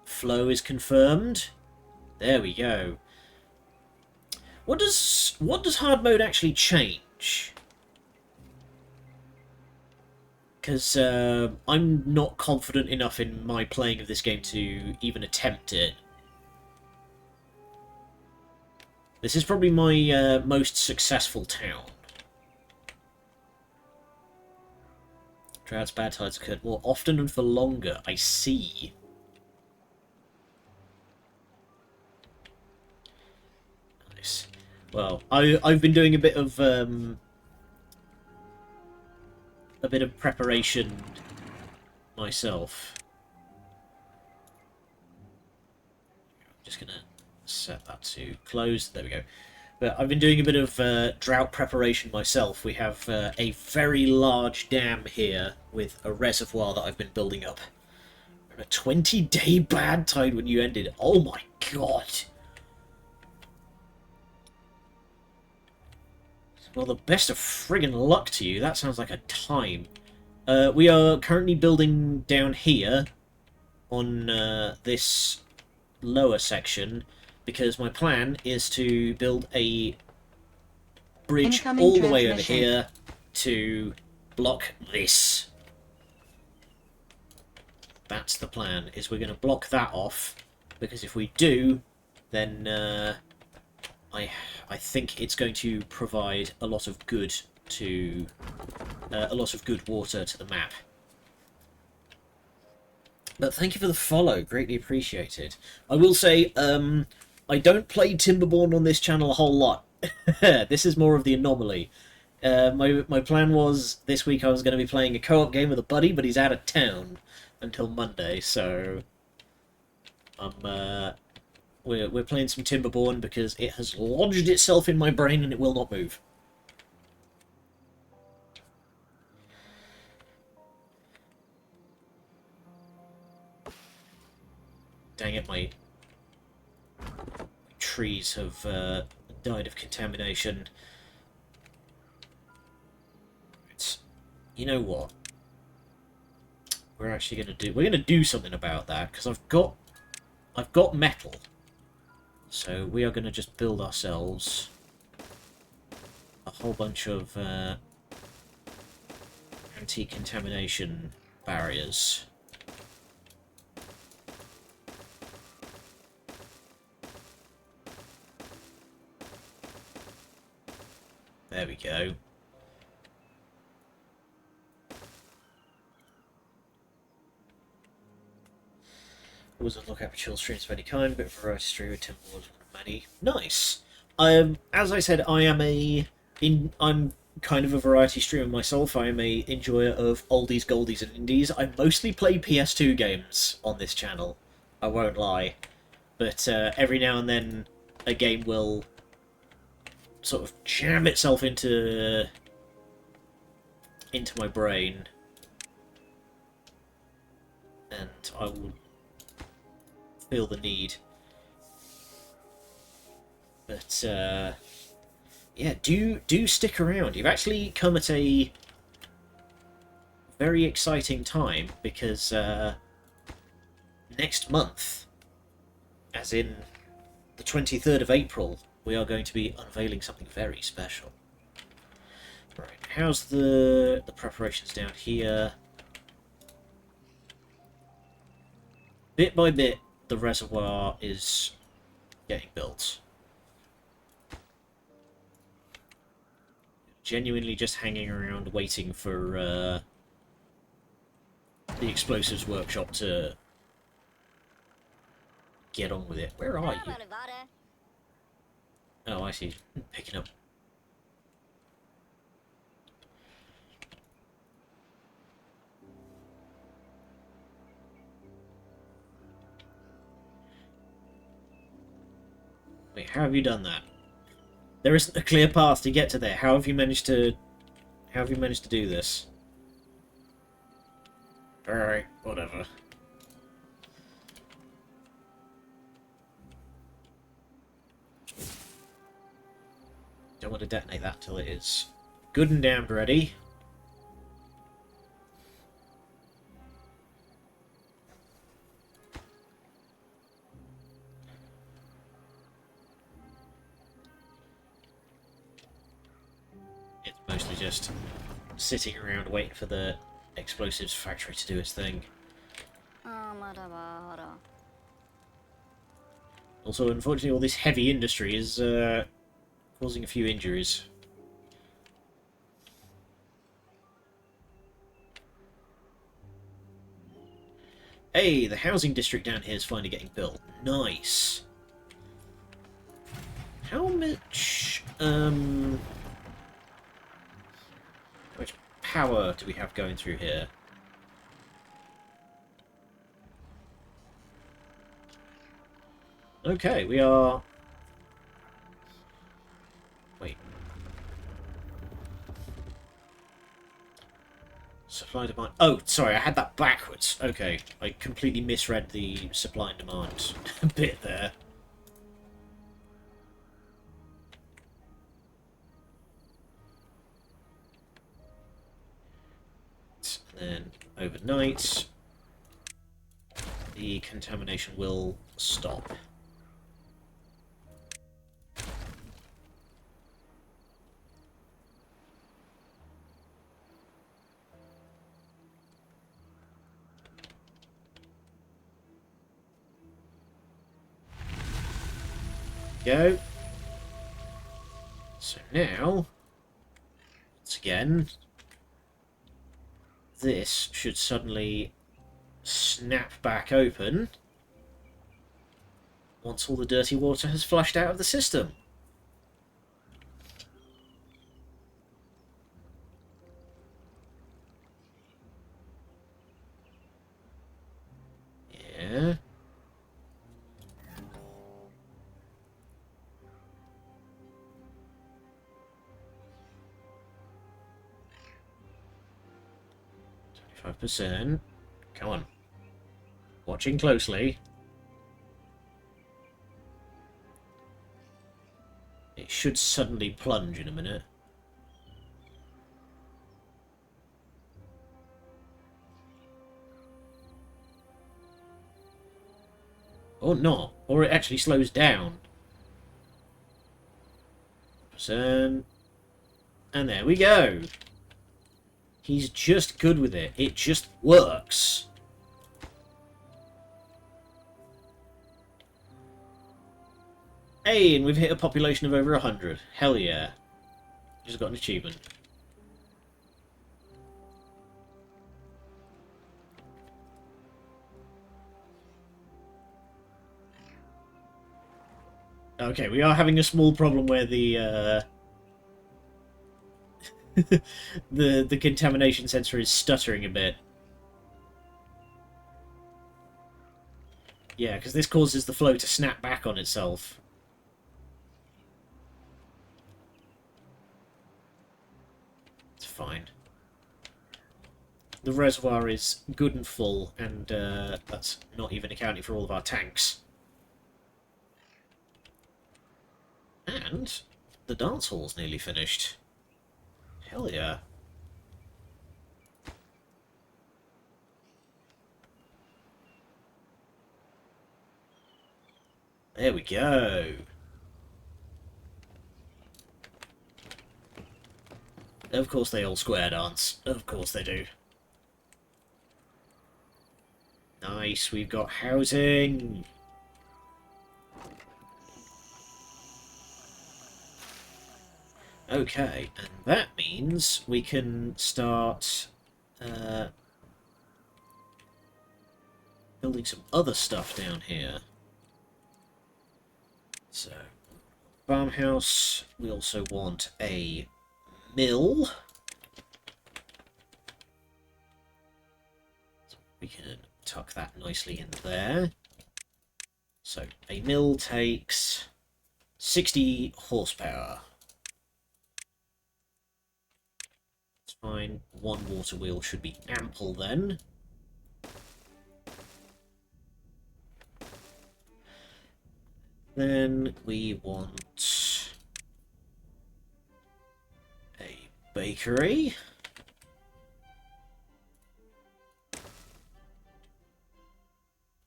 Flow is confirmed. There we go. What does hard mode actually change? Because I'm not confident enough in my playing of this game to even attempt it. This is probably my most successful town. Droughts, bad tides occurred more often and for longer. I see. Nice. Well, I've been doing a bit of preparation myself. I'm just gonna set that to close. There we go. But I've been doing a bit of drought preparation myself. We have a very large dam here with a reservoir that I've been building up. And a 20-day bad tide when you ended. Oh my god! Well, the best of friggin' luck to you. That sounds like a time. We are currently building down here on this lower section because my plan is to build a bridge Incoming all the way over transmission. here to block this. That's the plan, is we're going to block that off, because if we do, then I think it's going to provide a lot of good to water to the map. But thank you for the follow, greatly appreciated. I will say, I don't play Timberborn on this channel a whole lot. This is more of the anomaly. My plan was this week I was going to be playing a co-op game with a buddy, but he's out of town until Monday, so we're playing some Timberborn because it has lodged itself in my brain and it will not move. Dang it, my trees have died of contamination. You know what? We're actually going to do something about that, because I've got metal. So we are going to just build ourselves a whole bunch of anti-contamination barriers. There we go. Always a look out for chill streams of any kind, bit of variety stream with Timberborn, many. Nice. As I said, I'm kind of a variety streamer myself. I am a enjoyer of oldies, goldies, and indies. I mostly play PS2 games on this channel. I won't lie, but every now and then a game will sort of jam itself into my brain, and I will feel the need. But yeah, do stick around. You've actually come at a very exciting time, because next month, as in the 23rd of April, we are going to be unveiling something very special. Right, how's the preparations down here? Bit by bit, the reservoir is getting built. Genuinely just hanging around waiting for the explosives workshop to get on with it. Where are you? Oh, I see. Picking up. Wait, how have you done that? There isn't a clear path to get to there. How have you managed to do this? Alright, whatever. Don't want to detonate that till it is good and damned ready. It's mostly just sitting around waiting for the explosives factory to do its thing. Also, unfortunately, all this heavy industry is causing a few injuries. Hey, the housing district down here is finally getting built. Nice. How much power do we have going through here? Okay, we are... Wait. Supply and demand... Oh, sorry, I had that backwards. Okay, I completely misread the supply and demand bit there. And then, overnight, the contamination will stop. Go. So now, once again, this should suddenly snap back open once all the dirty water has flushed out of the system. Yeah. %. Come on. Watching closely. It should suddenly plunge in a minute. Or not. Or it actually slows down. %. And there we go. He's just good with it. It just works. Hey, and we've hit a population of over 100. Hell yeah. Just got an achievement. Okay, we are having a small problem where the the contamination sensor is stuttering a bit. Yeah, because this causes the flow to snap back on itself. It's fine. The reservoir is good and full, and that's not even accounting for all of our tanks. And the dance hall's nearly finished. Hell yeah. There we go. Of course they all square dance. Of course they do. Nice, we've got housing. Okay, and that means we can start building some other stuff down here. So, farmhouse. We also want a mill. So we can tuck that nicely in there. So, a mill takes 60 horsepower. That's fine. One water wheel should be ample then. Then we want a bakery.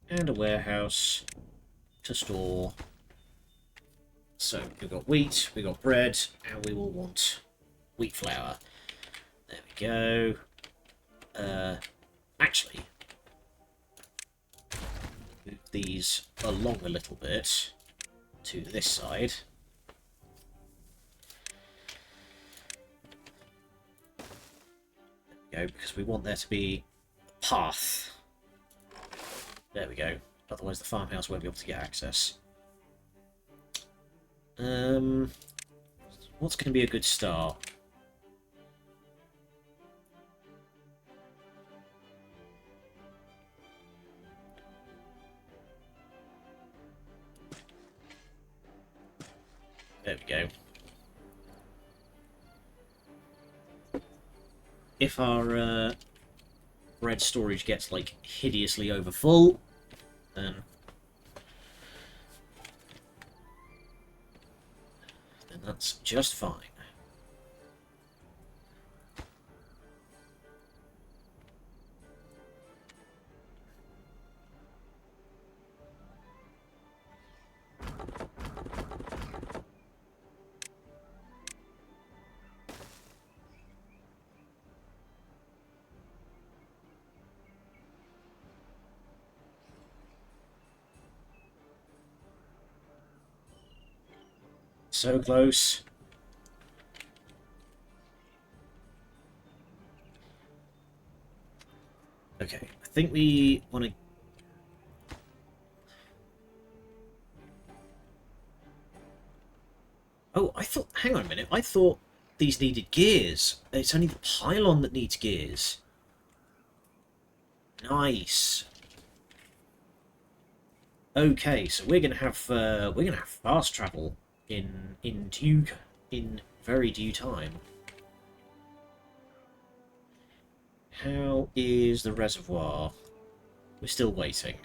And a warehouse to store. So we've got wheat, we've got bread, and we will want wheat flour. There we go. Actually, move these along a little bit. to this side. There we go, because we want there to be a path. There we go. Otherwise the farmhouse won't be able to get access. What's going to be a good start? There we go. If our red storage gets, like, hideously overfull, then that's just fine. So close. Okay, I think we want to... Oh, I thought... Hang on a minute. I thought these needed gears. It's only the pylon that needs gears. Nice. Okay, so we're gonna have fast travel in very due time. How is the reservoir? We're still waiting.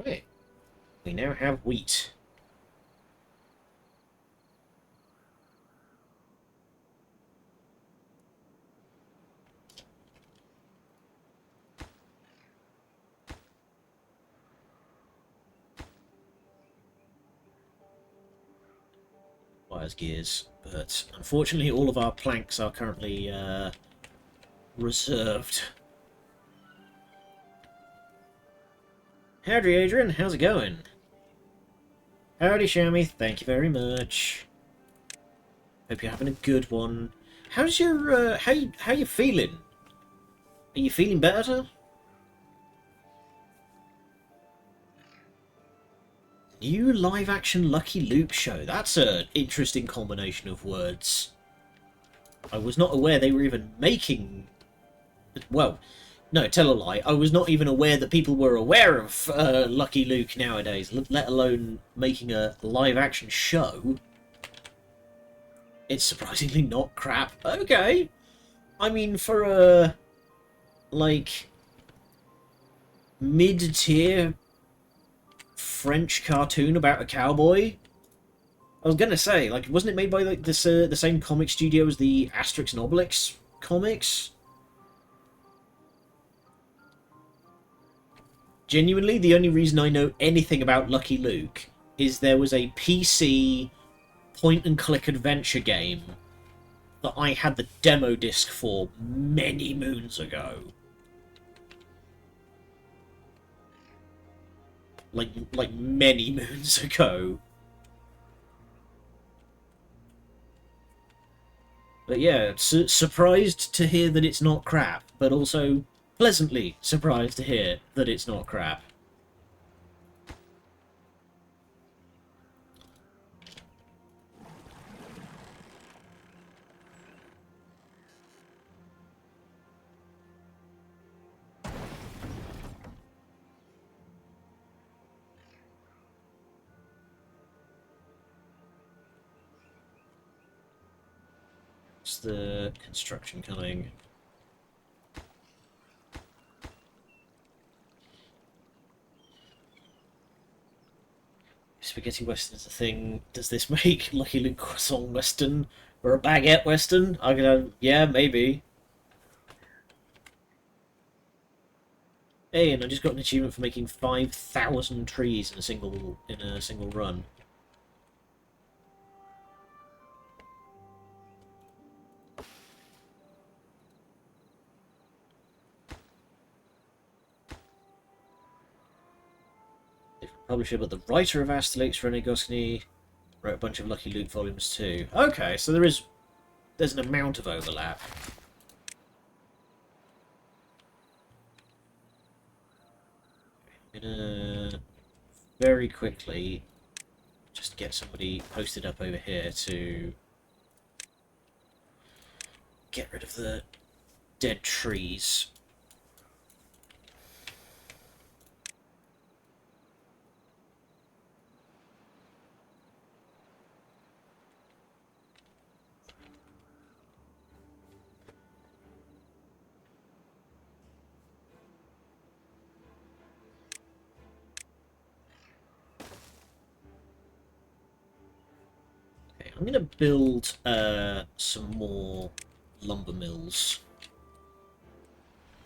Right. We now have wheat. Wires, gears, but unfortunately all of our planks are currently reserved. Howdy, Adrian. How's it going? Howdy, Shammy. Thank you very much. Hope you're having a good one. How's your how you feeling? Are you feeling better? New live-action Lucky Luke show. That's an interesting combination of words. I was not aware they were even making... Well, no, tell a lie. I was not even aware that people were aware of Lucky Luke nowadays, let alone making a live-action show. It's surprisingly not crap. Okay. I mean, for a... like... mid-tier French cartoon about a cowboy. I was gonna say, like, wasn't it made by like this the same comic studio as the Asterix and Obelix comics? Genuinely, the only reason I know anything about Lucky Luke is there was a PC point-and-click adventure game that I had the demo disc for many moons ago. Like many moons ago. But yeah, surprised to hear that it's not crap, but also pleasantly surprised to hear that it's not crap. The construction coming. Spaghetti Western's a thing. Does this make Lucky Luke croissant Western or a baguette Western? I'm gonna, yeah, maybe. Hey, and I just got an achievement for making 5,000 trees in a single run. Different publisher, but the writer of Asterix, René Goscinny, wrote a bunch of Lucky Luke volumes too. Okay, so there's an amount of overlap. I'm gonna very quickly just get somebody posted up over here to get rid of the dead trees. Okay, I'm gonna build some more lumber mills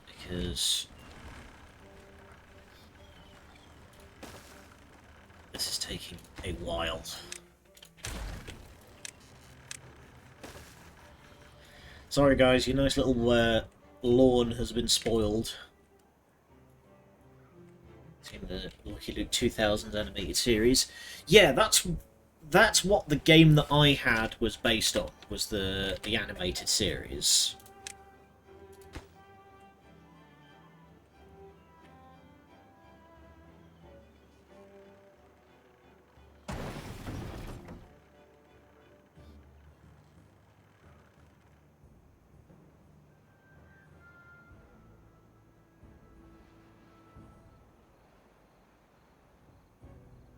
because this is taking a while. Sorry guys, your nice little lawn has been spoiled. It's in the Lucky Luke 2000 animated series. Yeah, that's what the game that I had was based on, was the animated series.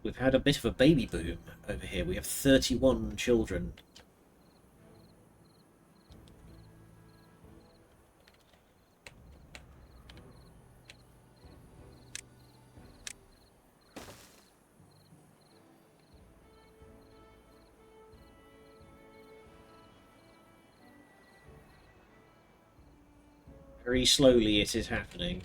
We've had a bit of a baby boom over here. We have 31 children. Very slowly it is happening.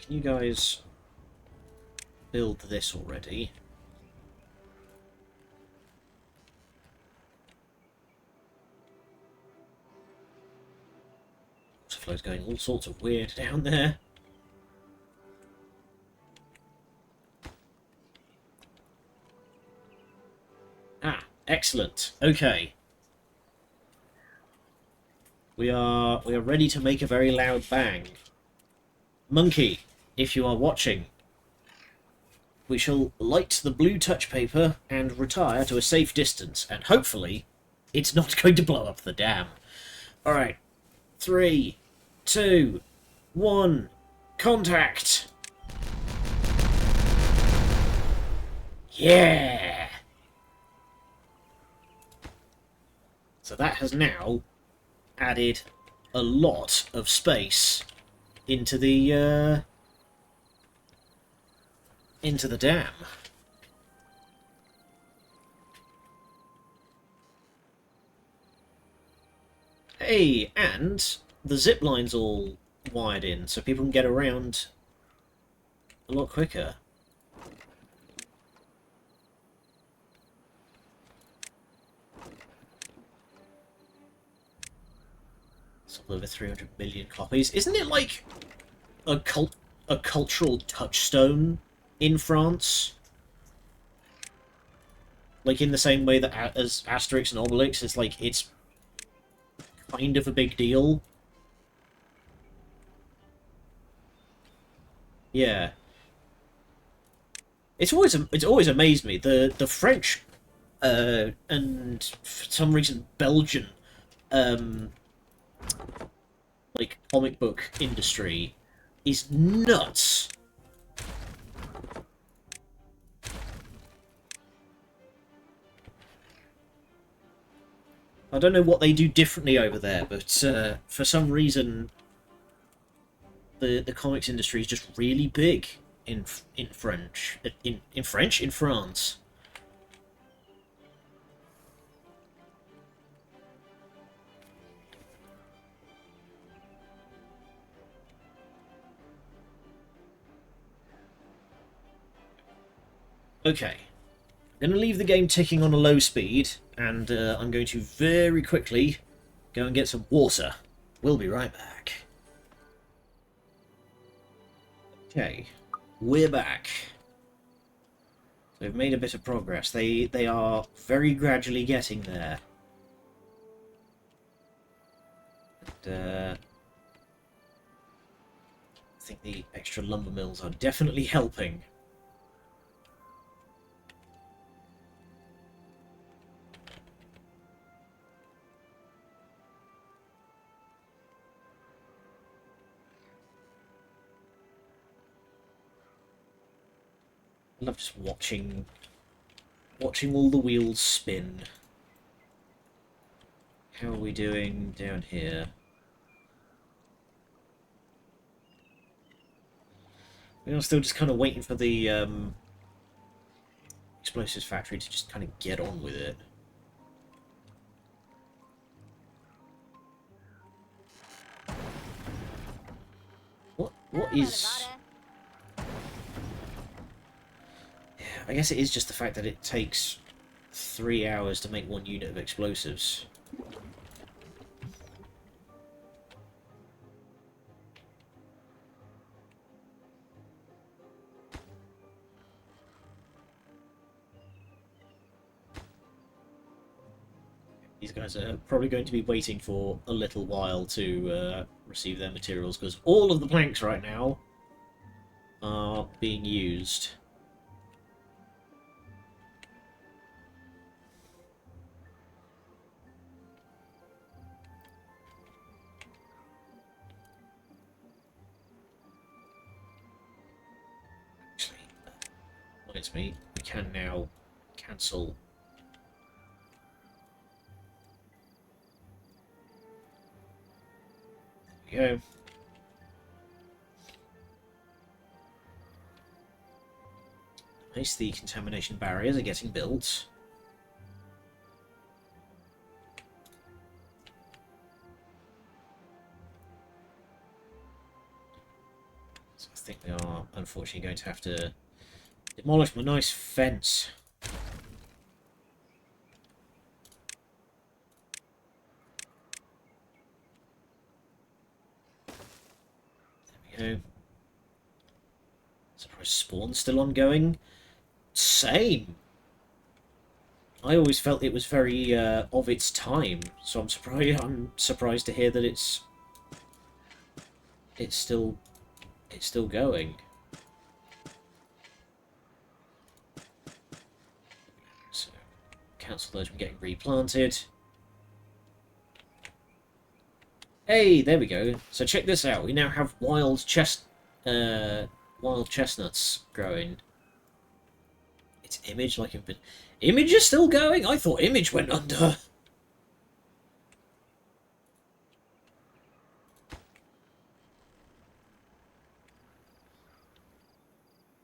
Can you guys build this already? Water flow's going all sorts of weird down there. Ah, excellent. Okay. We are ready to make a very loud bang. Monkey, if you are watching, we shall light the blue touch paper and retire to a safe distance, and hopefully it's not going to blow up the dam. Alright, 3, 2, 1, contact! Yeah! So that has now added a lot of space into the dam. Hey, and the zip line's all wired in, so people can get around a lot quicker. Sold over 300 million copies. Isn't it like a cultural touchstone in France? Like in the same way that as Asterix and Obelix, it's like it's kind of a big deal. Yeah. It's always amazed me the French and for some reason Belgian like comic book industry is nuts. I don't know what they do differently over there, but for some reason the comics industry is just really big in in France. Okay. I'm going to leave the game ticking on a low speed, and I'm going to very quickly go and get some water. We'll be right back. Okay, we're back. They've made a bit of progress. They are very gradually getting there. And, I think the extra lumber mills are definitely helping. I love just watching all the wheels spin. How are we doing down here? We're still just kind of waiting for the explosives factory to just kind of get on with it. What is... Yeah, I guess it is just the fact that it takes 3 hours to make 1 unit of explosives. These guys are probably going to be waiting for a little while to receive their materials, because all of the planks right now are being used. Actually, reminds me, we can now cancel. There we go. Nice, the contamination barriers are getting built. So I think we are unfortunately going to have to demolish my nice fence. There we go. Surprise, spawn's still ongoing. Same. I always felt it was very of its time, so I'm surprised to hear that it's still going. So cancel those from getting replanted. Hey, there we go. So check this out. We now have wild chestnuts growing. It's Image like it, but Image is still going. I thought Image went under.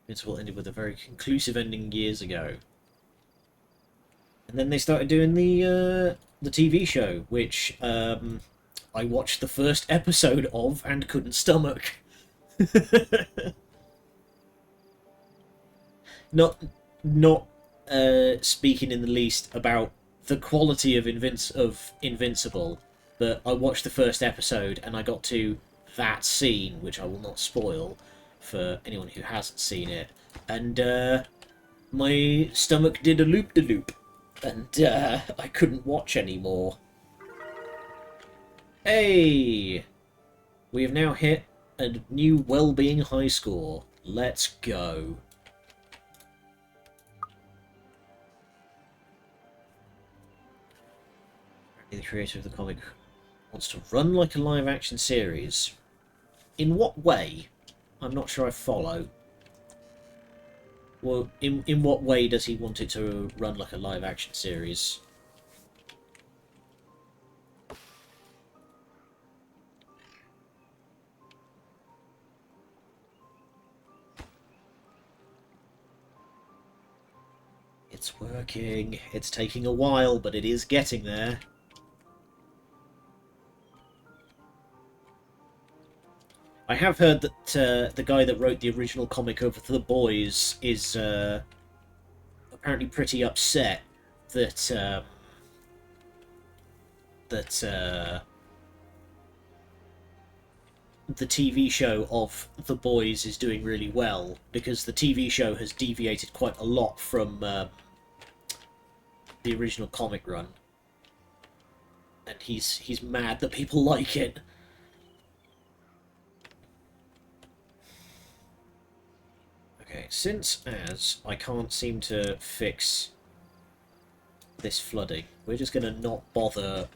Invincible ended with a very conclusive ending years ago, and then they started doing the TV show, which I watched the first episode of and couldn't stomach. Not speaking in the least about the quality of Invincible, but I watched the first episode and I got to that scene, which I will not spoil for anyone who hasn't seen it, and my stomach did a loop-de-loop, and I couldn't watch anymore. Hey! We have now hit a new well-being high score. Let's go. The creator of the comic wants to run like a live-action series. In what way? I'm not sure I follow. Well, in what way does he want it to run like a live-action series? It's working. It's taking a while, but it is getting there. I have heard that the guy that wrote the original comic of The Boys is apparently pretty upset that the TV show of The Boys is doing really well, because the TV show has deviated quite a lot from the original comic run, and he's mad that people like it. Okay, since as I can't seem to fix this flooding, we're just going to not bother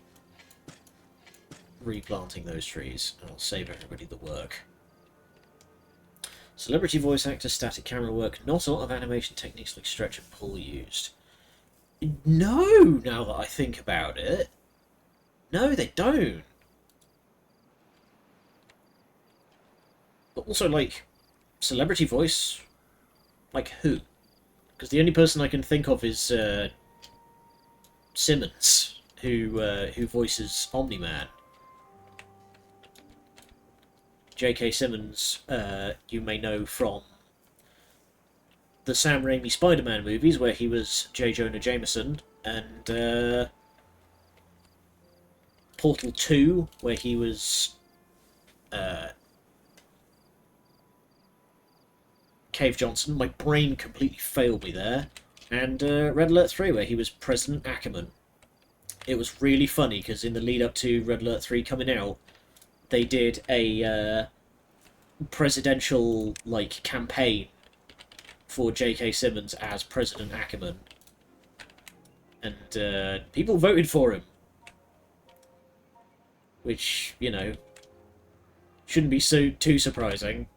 replanting those trees, and I'll save everybody the work. Celebrity voice actor, static camera work, not a lot of animation techniques like stretch and pull used. No, now that I think about it. No, they don't. But also, like, celebrity voice? Like who? Because the only person I can think of is Simmons, who voices Omni-Man. J.K. Simmons, you may know from the Sam Raimi Spider-Man movies, where he was J. Jonah Jameson, and Portal 2, where he was Cave Johnson. My brain completely failed me there. And Red Alert 3, where he was President Ackerman. It was really funny, because in the lead-up to Red Alert 3 coming out, they did a presidential, like, campaign for J.K. Simmons as President Ackerman. And people voted for him. Which, you know, shouldn't be too surprising.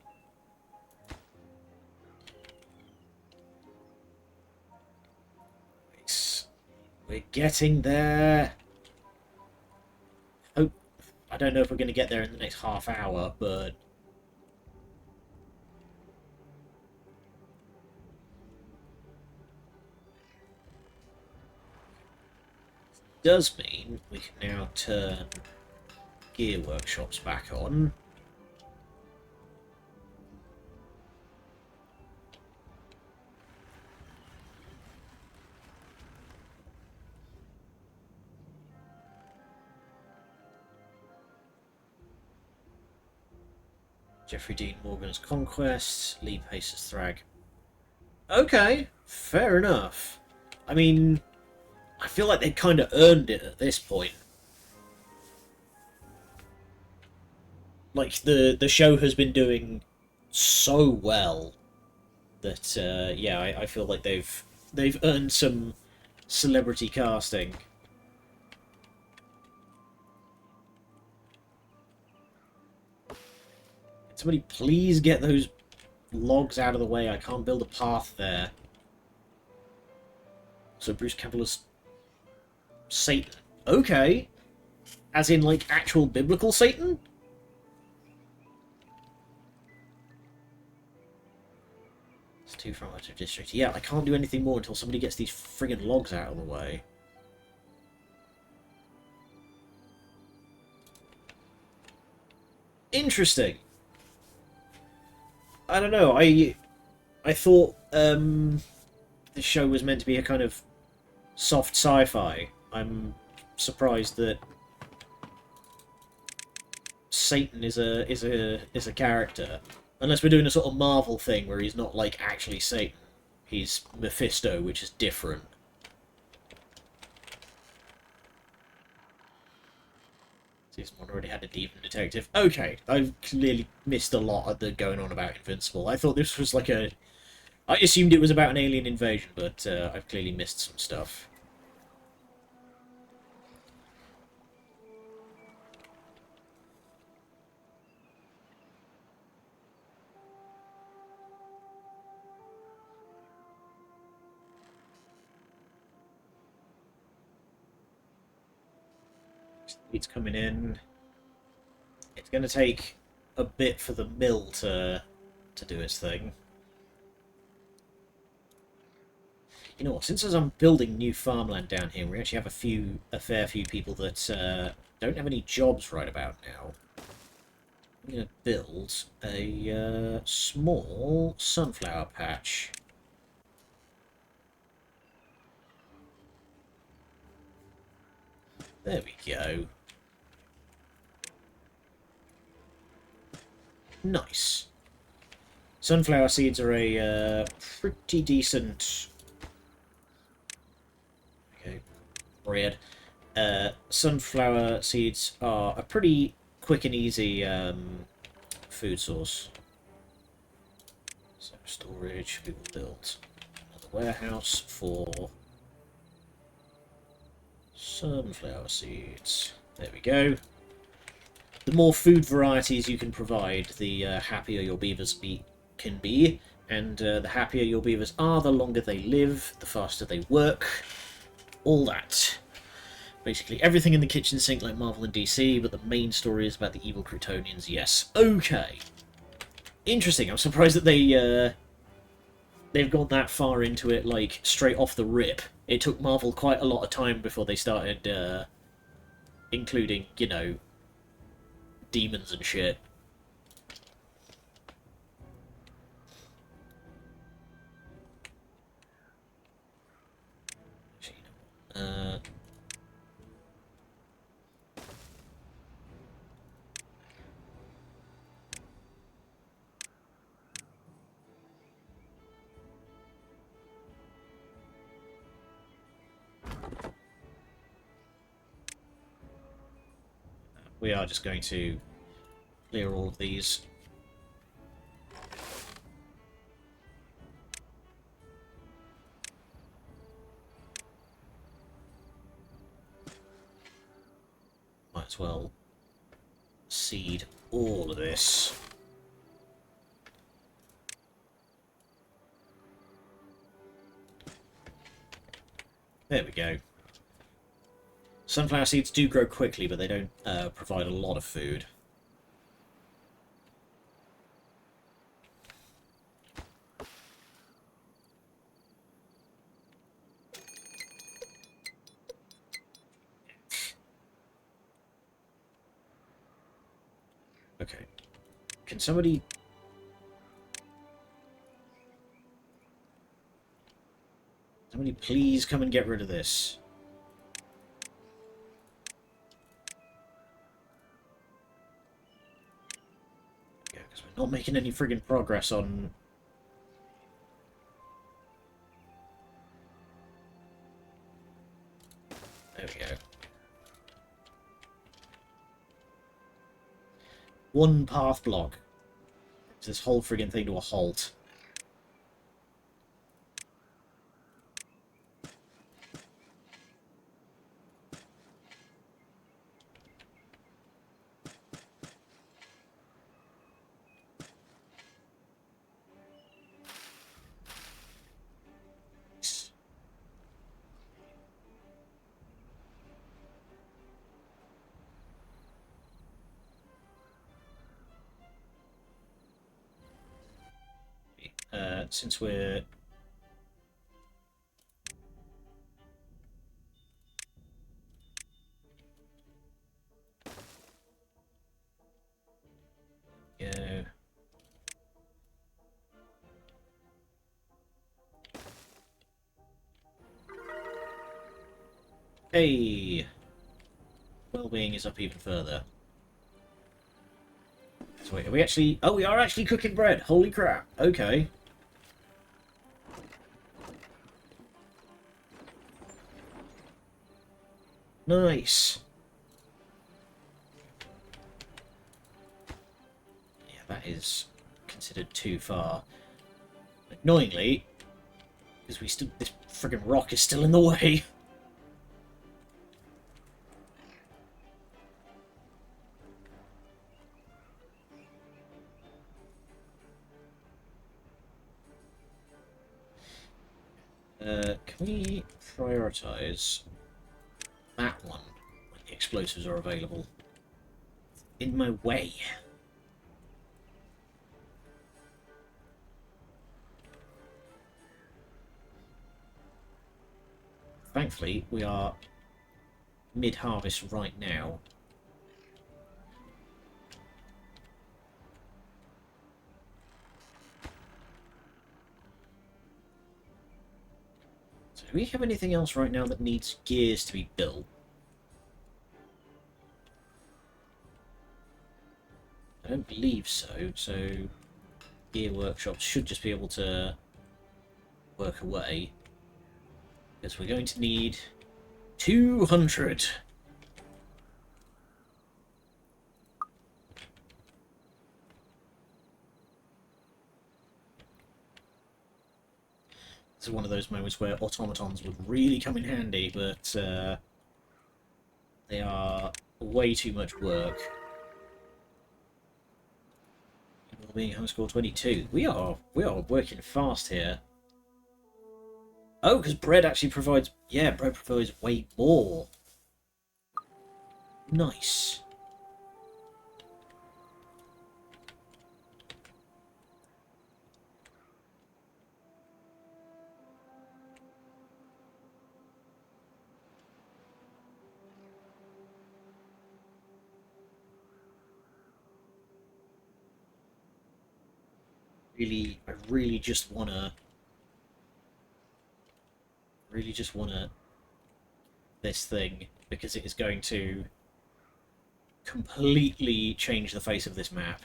We're getting there. Hope. I don't know if we're going to get there in the next half hour, but does mean we can now turn gear workshops back on. Jeffrey Dean Morgan's Conquest, Lee Pace's Thrag. Okay, fair enough. I mean, I feel like they kind of earned it at this point. Like, the show has been doing so well that, yeah, I feel like they've earned some celebrity casting. Somebody please get those logs out of the way. I can't build a path there. So Bruce Campbell is Satan. Okay. As in, like, actual biblical Satan? It's too far out of district. Yeah, I can't do anything more until somebody gets these friggin' logs out of the way. Interesting. I don't know, I thought this show was meant to be a kind of soft sci-fi. I'm surprised that Satan is a character. Unless we're doing a sort of Marvel thing where he's not, like, actually Satan. He's Mephisto, which is different. Season 1 already had a demon detective. Okay, I've clearly missed a lot of the going on about Invincible. I thought this was like a... I assumed it was about an alien invasion, but I've clearly missed some stuff. It's coming in. It's going to take a bit for the mill to do its thing. You know what? Since as I'm building new farmland down here, we actually have a fair few people that don't have any jobs right about now. I'm going to build a small sunflower patch. There we go. Nice. Sunflower seeds are a pretty decent... Okay, bread. Sunflower seeds are a pretty quick and easy food source. So storage, we will build another warehouse for sunflower seeds. There we go. The more food varieties you can provide, the happier your beavers can be, and the happier your beavers are, the longer they live, the faster they work, all that. Basically everything in the kitchen sink like Marvel and DC, but the main story is about the evil Kryptonians, yes. Okay. Interesting, I'm surprised that they've gone that far into it, like, straight off the rip. It took Marvel quite a lot of time before they started including, you know, demons and shit. We are just going to clear all of these. Might as well seed all of this. There we go. Sunflower seeds do grow quickly, but they don't provide a lot of food. Okay. Can somebody... Somebody please come and get rid of this. Yeah, because we're not making any friggin' progress on... There we go. One path block. This whole friggin' thing to a halt. Since we're... Yeah. Hey! Well-being is up even further. So wait, are we actually... Oh, we are actually cooking bread! Holy crap! Okay. Nice! Yeah, that is considered too far. Annoyingly, because we still... This friggin' rock is still in the way. Can we prioritize that one when the explosives are available? In my way. Thankfully, we are mid-harvest right now. So do we have anything else right now that needs gears to be built? I don't believe so. So gear workshops should just be able to work away. Because we're going to need 200. This is one of those moments where automatons would really come in handy, but they are way too much work. Being high score 22. We are working fast here. Oh, because bread actually provides... Yeah, bread provides way more. Nice. I really just wanna this thing, because it is going to completely change the face of this map.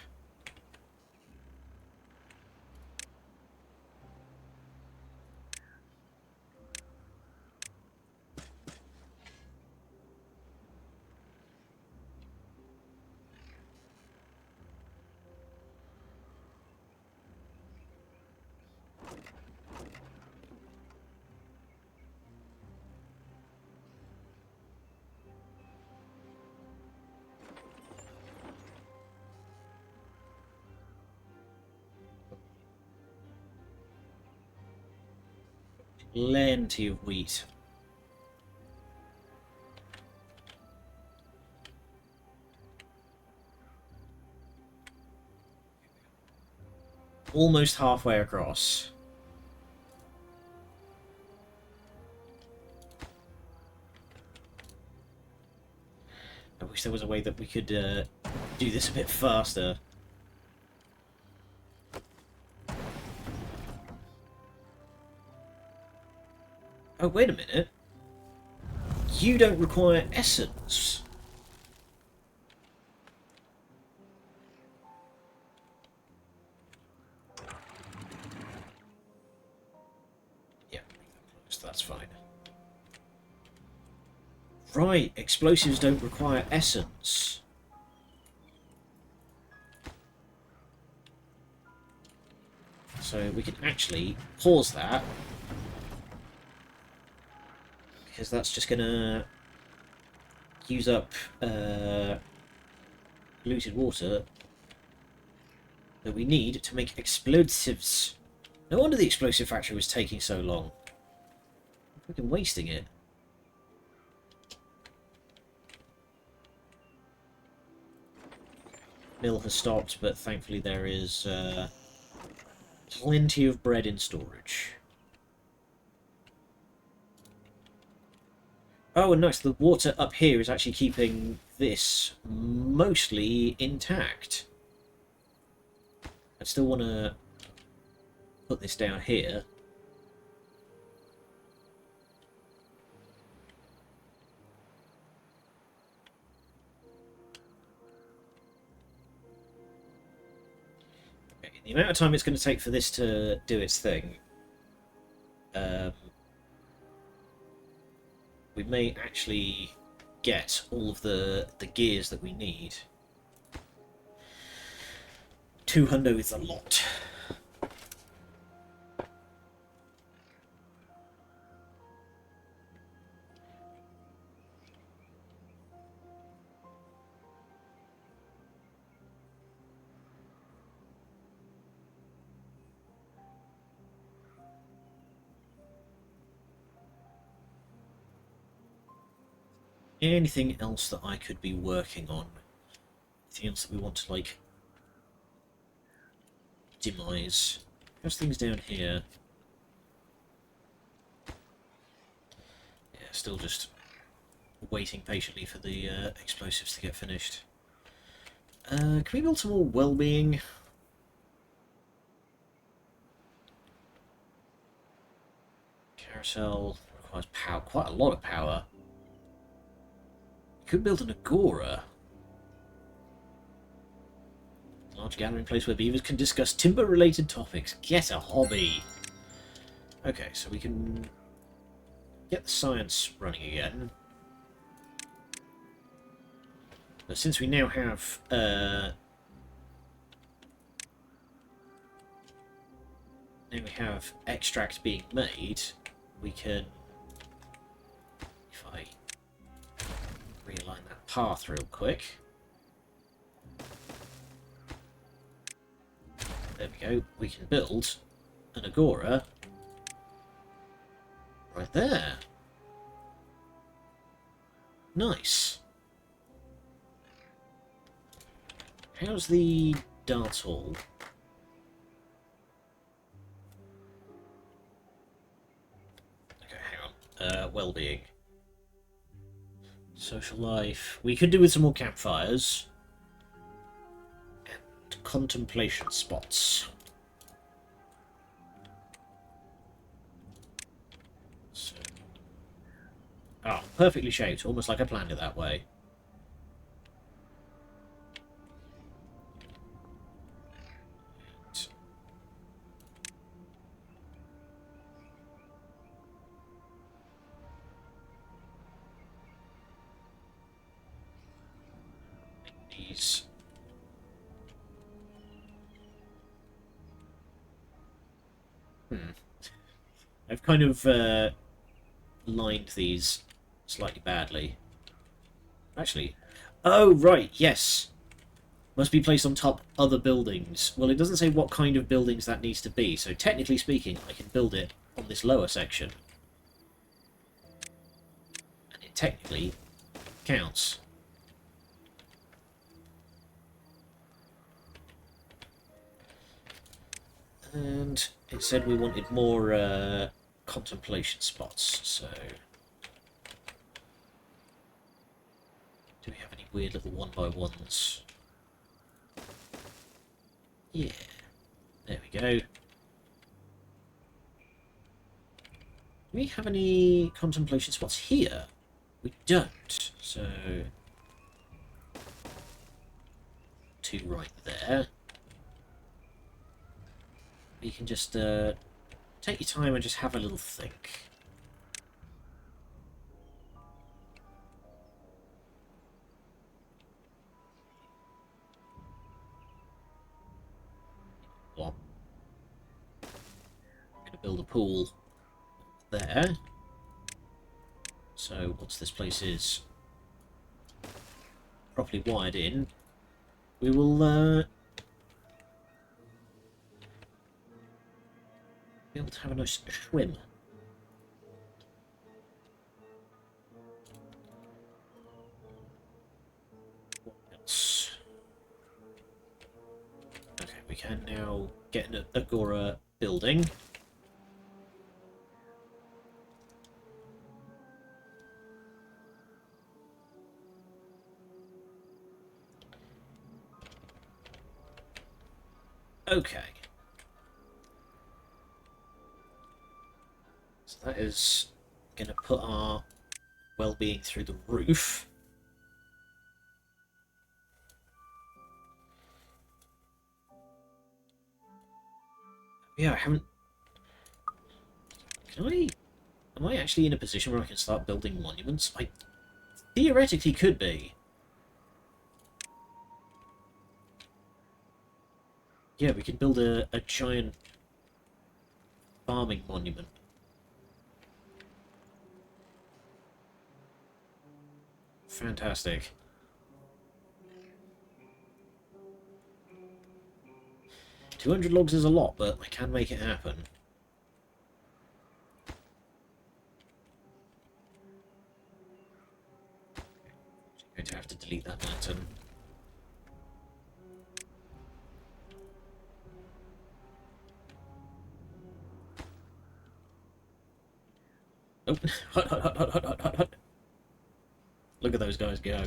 Plenty of wheat. Almost halfway across. I wish there was a way that we could do this a bit faster. Oh, wait a minute. You don't require essence. Yeah, that's fine. Right, explosives don't require essence. So we can actually pause that, because that's just gonna use up polluted water that we need to make explosives. No wonder the explosive factory was taking so long. I'm freaking wasting it. Mill has stopped, but thankfully there is plenty of bread in storage. Oh, and nice, the water up here is actually keeping this mostly intact. I still want to put this down here. Okay, the amount of time it's going to take for this to do its thing, we may actually get all of the gears that we need. 200 is a lot. Anything else that I could be working on? Anything else that we want to, like, demise? How's things down here? Yeah, still just waiting patiently for the explosives to get finished. Can we build some more well-being? Carousel requires power, quite a lot of power. Could build an agora. large gathering place where beavers can discuss timber-related topics. Get a hobby. Okay, so we can get the science running again. But since we now have extract being made, we can, if I realign that path real quick. There we go. We can build an agora right there. Nice. How's the dance hall? Okay, hang on. Well-being. Social life. We could do with some more campfires. And contemplation spots. So. Oh, perfectly shaped. Almost like I planned it that way. These. I've kind of lined these slightly badly. Actually, oh right, yes. Must be placed on top other buildings. Well, it doesn't say what kind of buildings that needs to be, so technically speaking, I can build it on this lower section. And it technically counts. And it said we wanted more contemplation spots, so... Do we have any weird little one-by-ones? Yeah. There we go. Do we have any contemplation spots here? We don't, so... 2 right there. You can just take your time and just have a little think. Well, I'm going to build a pool there. So once this place is properly wired in, we will be able to have a nice swim. What else? Okay, we can now get an agora building. Okay. So that is going to put our well-being through the roof. Yeah, I haven't... Am I actually in a position where I can start building monuments? I theoretically could be. Yeah, we could build a giant farming monument. Fantastic. $200 logs is a lot, but I can make it happen. I'm going to have to delete that lantern. Oh, hut. Look at those guys go.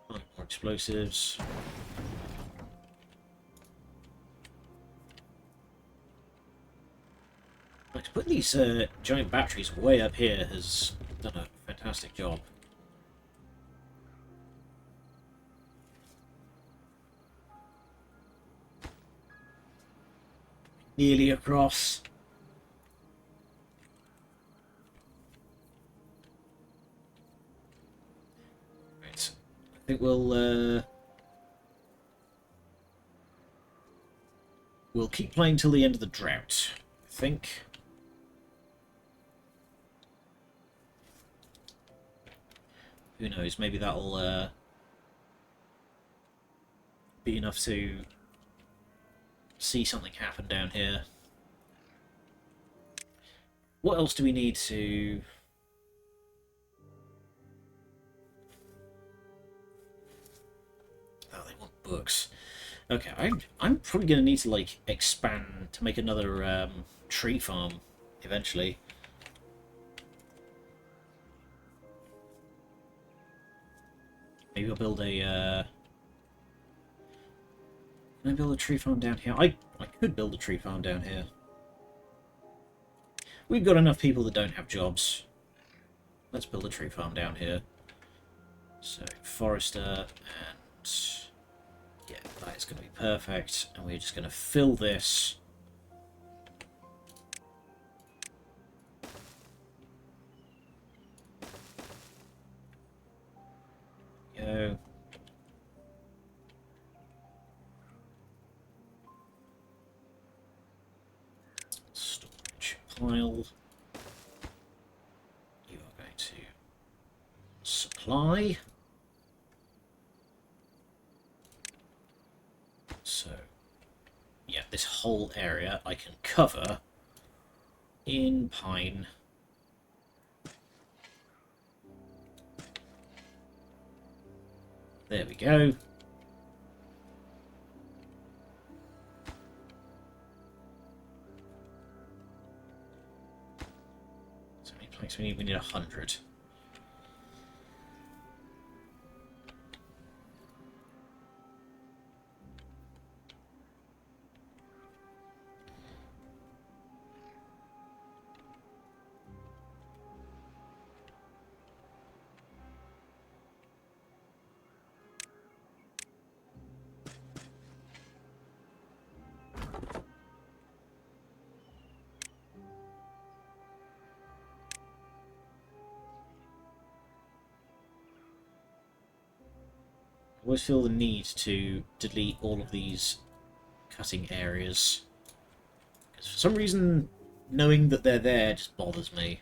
More explosives. these giant batteries way up here has done a fantastic job. Nearly across. Right. I think we'll keep playing till the end of the drought, I think. Who knows, maybe that'll be enough to see something happen down here. What else do we need to... Oh, they want books. Okay, I'm probably going to need to, like, expand to make another tree farm eventually. Maybe I'll build a... Can I build a tree farm down here? I could build a tree farm down here. We've got enough people that don't have jobs. Let's build a tree farm down here. So, forester, and... yeah, that is going to be perfect. And we're just going to fill this. Go. Storage pile. You are going to supply. So, yeah, this whole area I can cover in pine. There we go. So many planks we need? We need 100. I always feel the need to delete all of these cutting areas. Because for some reason, knowing that they're there just bothers me.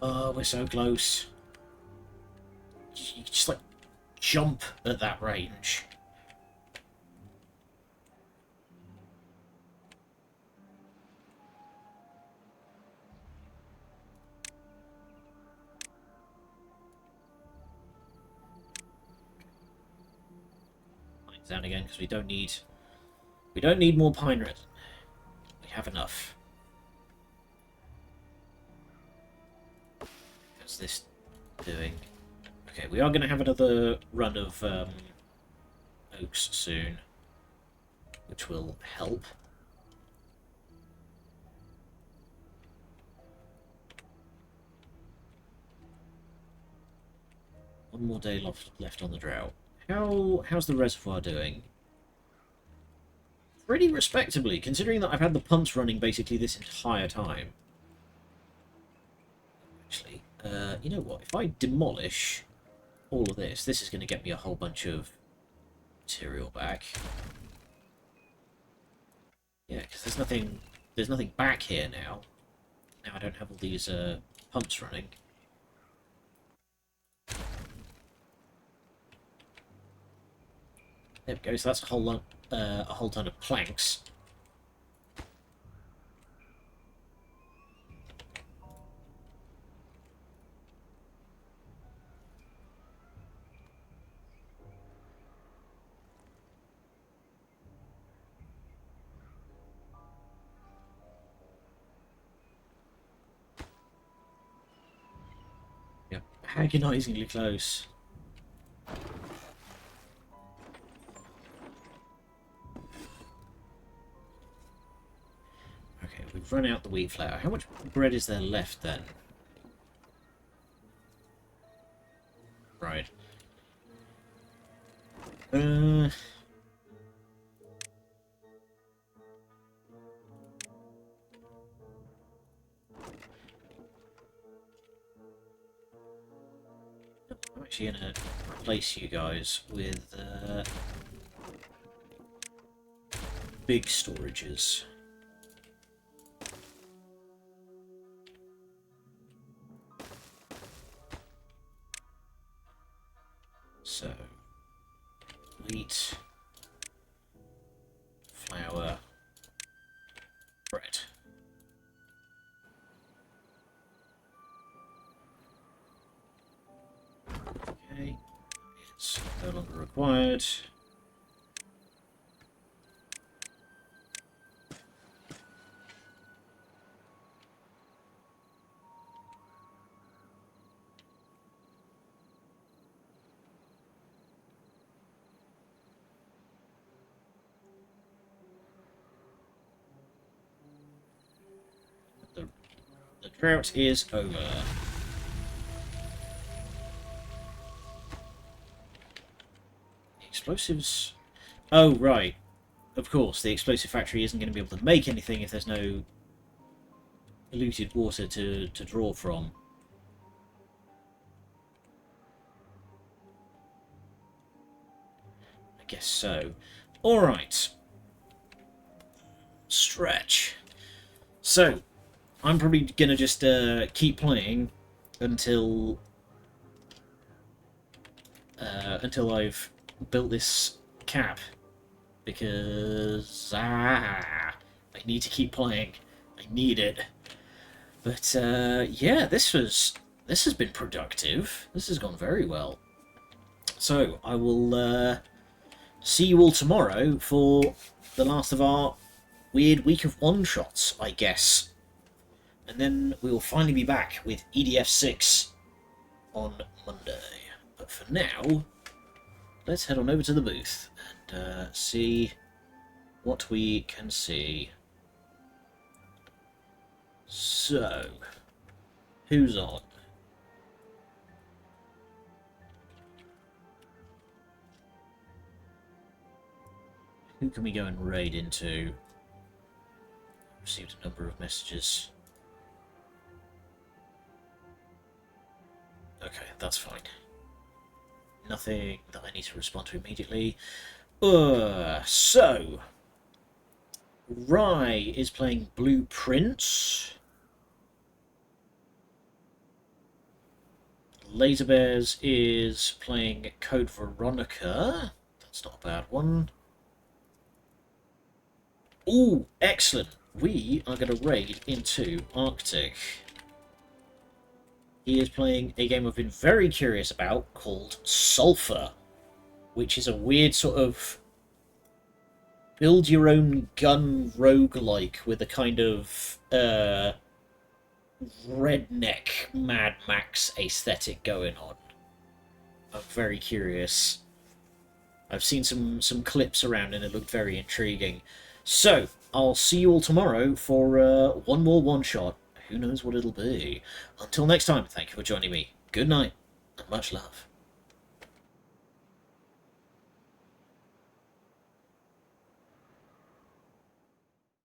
Oh, we're so close. You just, like, jump at that range. Down again because we don't need more pine resin. We have enough. What's this doing? Okay, we are going to have another run of oaks soon, which will help. One more day left on the drought. How's the reservoir doing? Pretty respectably, considering that I've had the pumps running basically this entire time. Actually, you know what? If I demolish all of this, this is going to get me a whole bunch of material back. Yeah, because there's nothing back here now. Now I don't have all these pumps running. There we go. So that's a whole ton of planks. Yep, agonizingly close. run out the wheat flour. How much bread is there left then? Right. I'm actually going to replace you guys with big storages. So, wheat, flour, bread. Okay, it's no longer required. The drought is over. Explosives. Oh, right. Of course, the explosive factory isn't going to be able to make anything if there's no polluted water to draw from. I guess so. Alright. Stretch. So, I'm probably going to just keep playing until I've built this cap, because I need to keep playing. I need it. But yeah, this has been productive. This has gone very well. So I will see you all tomorrow for the last of our weird week of one-shots, I guess. And then we will finally be back with EDF 6 on Monday. But for now, let's head on over to the booth and see what we can see. So, who's on? Who can we go and raid into? Received a number of messages. Okay, that's fine. Nothing that I need to respond to immediately. So, Rye is playing Blueprints. Laserbears is playing Code Veronica. That's not a bad one. Ooh, excellent. We are going to raid into Arctic. He is playing a game I've been very curious about called Sulphur, which is a weird sort of build your own gun roguelike with a kind of redneck Mad Max aesthetic going on. I'm very curious. I've seen some clips around and it looked very intriguing. So, I'll see you all tomorrow for one more one-shot. Who knows what it'll be. Until next time, thank you for joining me. Good night, and much love.